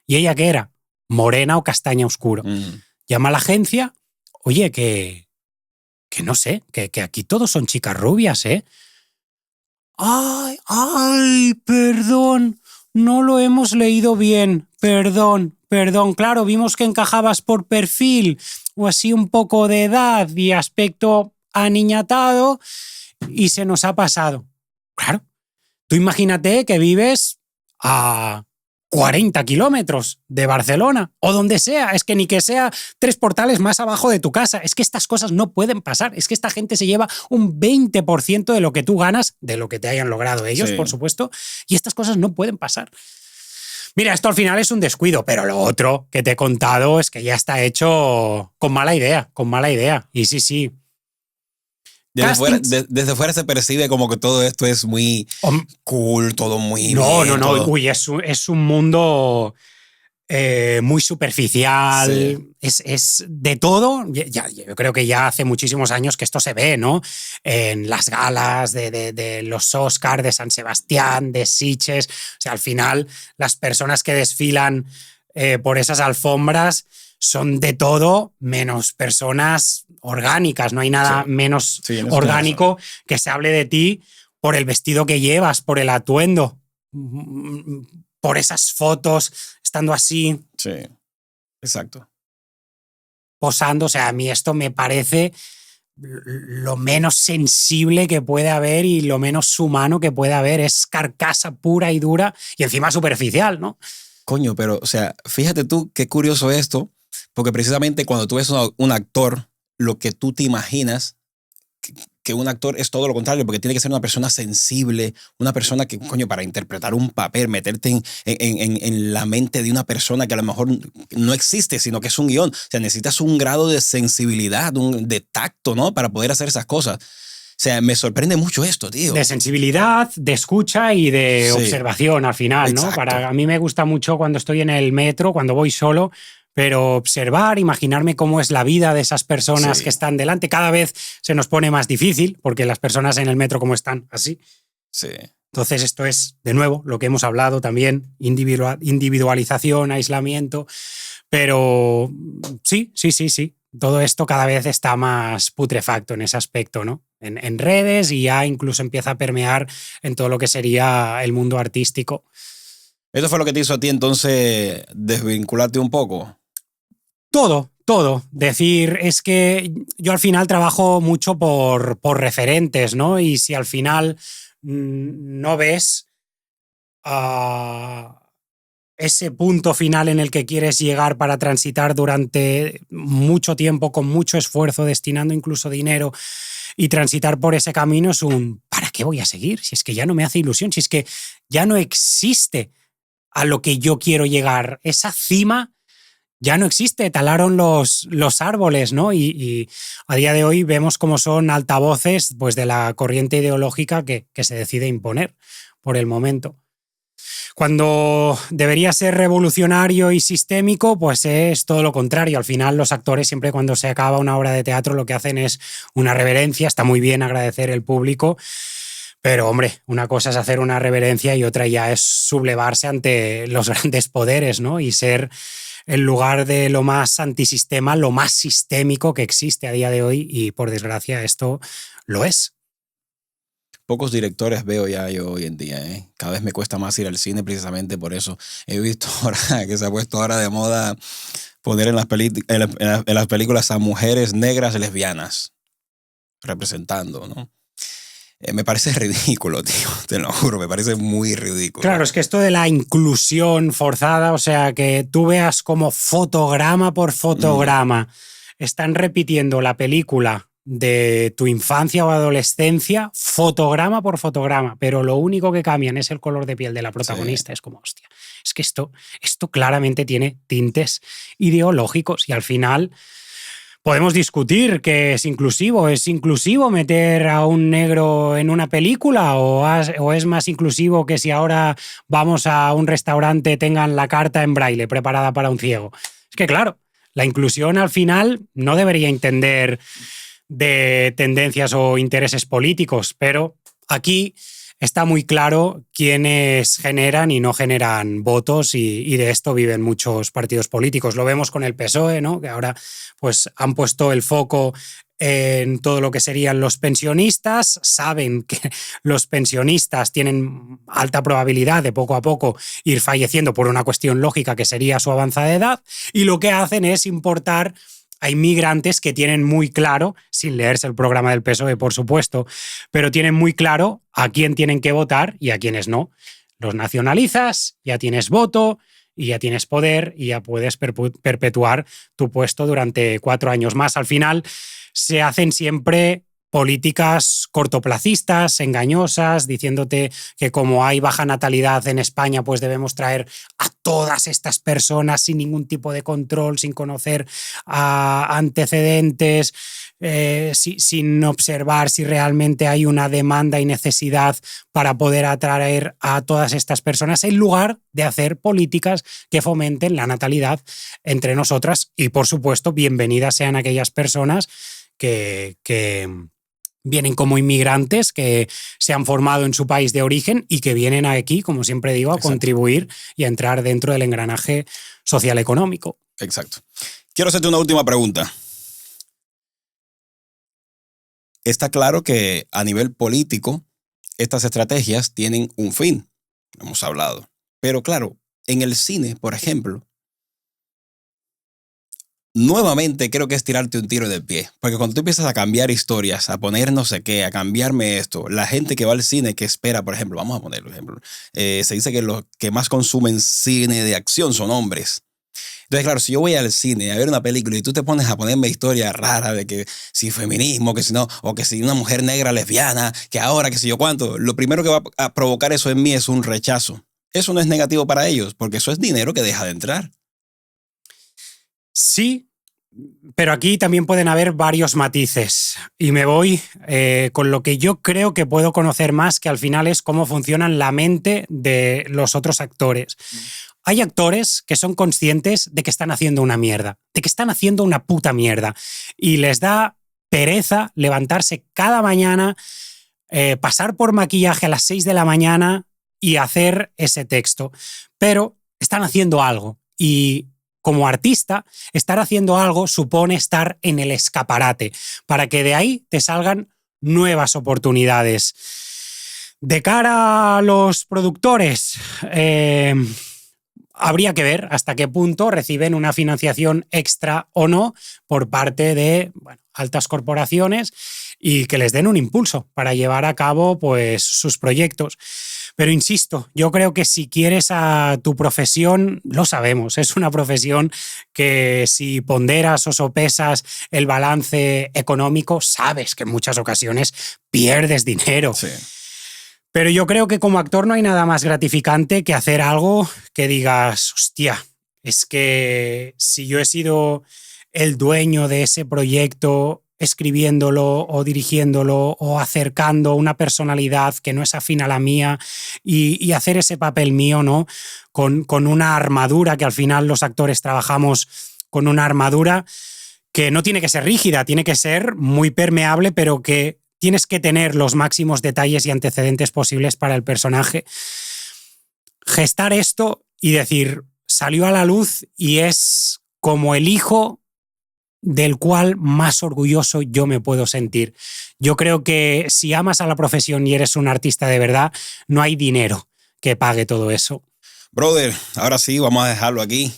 ¿Y ella qué era? Morena o castaña oscuro. Llama a la agencia. Oye, que no sé, que aquí todos son chicas rubias, ¿eh? ¡Ay, perdón! No lo hemos leído bien. Perdón. Claro, vimos que encajabas por perfil o así un poco de edad y aspecto aniñatado y se nos ha pasado. Claro. Tú imagínate que vives a 40 kilómetros de Barcelona o donde sea. Es que ni que sea 3 portales más abajo de tu casa. Es que estas cosas no pueden pasar. Es que esta gente se lleva un 20% de lo que tú ganas, de lo que te hayan logrado ellos, por supuesto. Y estas cosas no pueden pasar. Mira, esto al final es un descuido, pero lo otro que te he contado es que ya está hecho con mala idea. Y sí. Desde fuera se percibe como que todo esto es muy cool, todo muy No. todo. Uy, es un mundo muy superficial. Sí. Es de todo. Yo creo que ya hace muchísimos años que esto se ve, ¿no? En las galas de los Oscars, de San Sebastián, de Sitges. O sea, al final, las personas que desfilan por esas alfombras son de todo menos personas orgánicas. No hay nada menos orgánico que se hable de ti por el vestido que llevas, por el atuendo, por esas fotos, estando así. Sí, exacto. Posando. O sea, a mí esto me parece lo menos sensible que puede haber y lo menos humano que puede haber. Es carcasa pura y dura y encima superficial, ¿no? Coño, pero, o sea, fíjate tú qué curioso esto, porque precisamente cuando tú ves un actor, lo que tú te imaginas que un actor es todo lo contrario, porque tiene que ser una persona sensible, una persona que, coño, para interpretar un papel, meterte en la mente de una persona que a lo mejor no existe, sino que es un guión. O sea, necesitas un grado de sensibilidad, de tacto, ¿no? Para poder hacer esas cosas. O sea, me sorprende mucho esto, tío. De sensibilidad, de escucha y de observación al final, ¿no? A mí me gusta mucho cuando estoy en el metro, cuando voy solo, pero observar, imaginarme cómo es la vida de esas personas que están delante. Cada vez se nos pone más difícil porque las personas en el metro como están así. Sí. Entonces esto es, de nuevo, lo que hemos hablado también, individualización, aislamiento, pero sí. Todo esto cada vez está más putrefacto en ese aspecto, ¿no? En redes, y ya incluso empieza a permear en todo lo que sería el mundo artístico. ¿Eso fue lo que te hizo a ti entonces desvincularte un poco? Todo. Decir, es que yo al final trabajo mucho por referentes, ¿no? Y si al final no ves ese punto final en el que quieres llegar para transitar durante mucho tiempo, con mucho esfuerzo, destinando incluso dinero, y transitar por ese camino es ¿para qué voy a seguir? Si es que ya no me hace ilusión, si es que ya no existe a lo que yo quiero llegar. Esa cima ya no existe, talaron los árboles, ¿no? Y a día de hoy vemos cómo son altavoces, pues, de la corriente ideológica que se decide imponer por el momento. Cuando debería ser revolucionario y sistémico, pues es todo lo contrario. Al final, los actores, siempre cuando se acaba una obra de teatro, lo que hacen es una reverencia. Está muy bien agradecer el público, pero, hombre, una cosa es hacer una reverencia y otra ya es sublevarse ante los grandes poderes, ¿no? Y ser, en lugar de lo más antisistema, lo más sistémico que existe a día de hoy, y por desgracia esto lo es. Pocos directores veo ya yo hoy en día, ¿eh? Cada vez me cuesta más ir al cine precisamente por eso. He visto ahora que se ha puesto ahora de moda poner en las películas a mujeres negras lesbianas representando, ¿no? Me parece ridículo, tío, te lo juro, me parece muy ridículo. Claro, es que esto de la inclusión forzada, o sea, que tú veas como fotograma por fotograma están repitiendo la película de tu infancia o adolescencia, fotograma por fotograma, pero lo único que cambian es el color de piel de la protagonista. Sí. Es como, hostia, es que esto claramente tiene tintes ideológicos y al final podemos discutir que es inclusivo meter a un negro en una película o es más inclusivo que si ahora vamos a un restaurante tengan la carta en braille preparada para un ciego. Es que claro, la inclusión al final no debería entender de tendencias o intereses políticos, pero aquí está muy claro quiénes generan y no generan votos y de esto viven muchos partidos políticos. Lo vemos con el PSOE, ¿no? Que ahora pues, han puesto el foco en todo lo que serían los pensionistas, saben que los pensionistas tienen alta probabilidad de poco a poco ir falleciendo por una cuestión lógica que sería su avanzada edad, y lo que hacen es importar a inmigrantes que tienen muy claro, sin leerse el programa del PSOE, por supuesto, pero tienen muy claro a quién tienen que votar y a quiénes no. Los nacionalizas, ya tienes voto y ya tienes poder y ya puedes perpetuar tu puesto durante 4 años más. Al final se hacen siempre políticas cortoplacistas, engañosas, diciéndote que como hay baja natalidad en España, pues debemos traer a todas estas personas sin ningún tipo de control, sin conocer antecedentes, sin observar si realmente hay una demanda y necesidad para poder atraer a todas estas personas, en lugar de hacer políticas que fomenten la natalidad entre nosotras. Y, por supuesto, bienvenidas sean aquellas personas que vienen como inmigrantes, que se han formado en su país de origen y que vienen aquí, como siempre digo, a Exacto. contribuir y a entrar dentro del engranaje social-económico. Exacto. Quiero hacerte una última pregunta. Está claro que a nivel político estas estrategias tienen un fin, hemos hablado. Pero claro, en el cine, por ejemplo, nuevamente creo que es tirarte un tiro del pie, porque cuando tú empiezas a cambiar historias, a poner no sé qué, a cambiarme esto, la gente que va al cine, que espera, por ejemplo, vamos a poner un ejemplo, se dice que los que más consumen cine de acción son hombres. Entonces, claro, si yo voy al cine a ver una película y tú te pones a ponerme historias raras de que si feminismo, que si no, o que si una mujer negra lesbiana, que ahora, que si yo cuánto, lo primero que va a provocar eso en mí es un rechazo. Eso no es negativo para ellos, porque eso es dinero que deja de entrar. Sí, pero aquí también pueden haber varios matices y me voy con lo que yo creo que puedo conocer más, que al final es cómo funcionan la mente de los otros actores. Hay actores que son conscientes de que están haciendo una mierda, de que están haciendo una puta mierda y les da pereza levantarse cada mañana, pasar por maquillaje a las 6 de la mañana y hacer ese texto, pero están haciendo algo y como artista, estar haciendo algo supone estar en el escaparate para que de ahí te salgan nuevas oportunidades. De cara a los productores, habría que ver hasta qué punto reciben una financiación extra o no por parte de altas corporaciones y que les den un impulso para llevar a cabo pues, sus proyectos. Pero insisto, yo creo que si quieres a tu profesión, lo sabemos, es una profesión que si ponderas o sopesas el balance económico, sabes que en muchas ocasiones pierdes dinero. Sí. Pero yo creo que como actor no hay nada más gratificante que hacer algo que digas, hostia, es que si yo he sido el dueño de ese proyecto, escribiéndolo o dirigiéndolo o acercando una personalidad que no es afín a la mía y hacer ese papel mío, ¿no? Con una armadura, que al final los actores trabajamos con una armadura que no tiene que ser rígida, tiene que ser muy permeable, pero que tienes que tener los máximos detalles y antecedentes posibles para el personaje. Gestar esto y decir, salió a la luz y es como el hijo del cual más orgulloso yo me puedo sentir. Yo creo que si amas a la profesión y eres un artista de verdad, no hay dinero que pague todo eso. Brother, ahora sí, vamos a dejarlo aquí.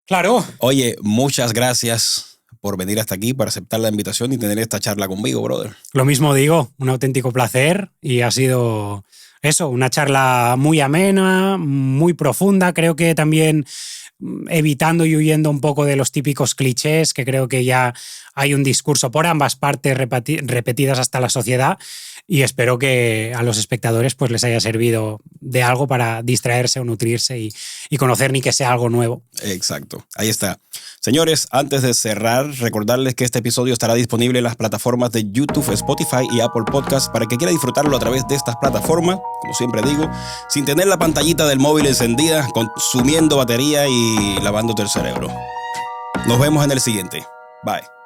Claro. Oye, muchas gracias por venir hasta aquí, por aceptar la invitación y tener esta charla conmigo, brother. Lo mismo digo, un auténtico placer y ha sido eso, una charla muy amena, muy profunda, creo que también evitando y huyendo un poco de los típicos clichés, que creo que ya hay un discurso por ambas partes repetidas hasta la sociedad, y espero que a los espectadores pues les haya servido de algo para distraerse o nutrirse y conocer ni que sea algo nuevo. Exacto, ahí está. Señores, antes de cerrar, recordarles que este episodio estará disponible en las plataformas de YouTube, Spotify y Apple Podcasts para que quiera disfrutarlo a través de estas plataformas, como siempre digo, sin tener la pantallita del móvil encendida, consumiendo batería y lavándote el cerebro. Nos vemos en el siguiente. Bye.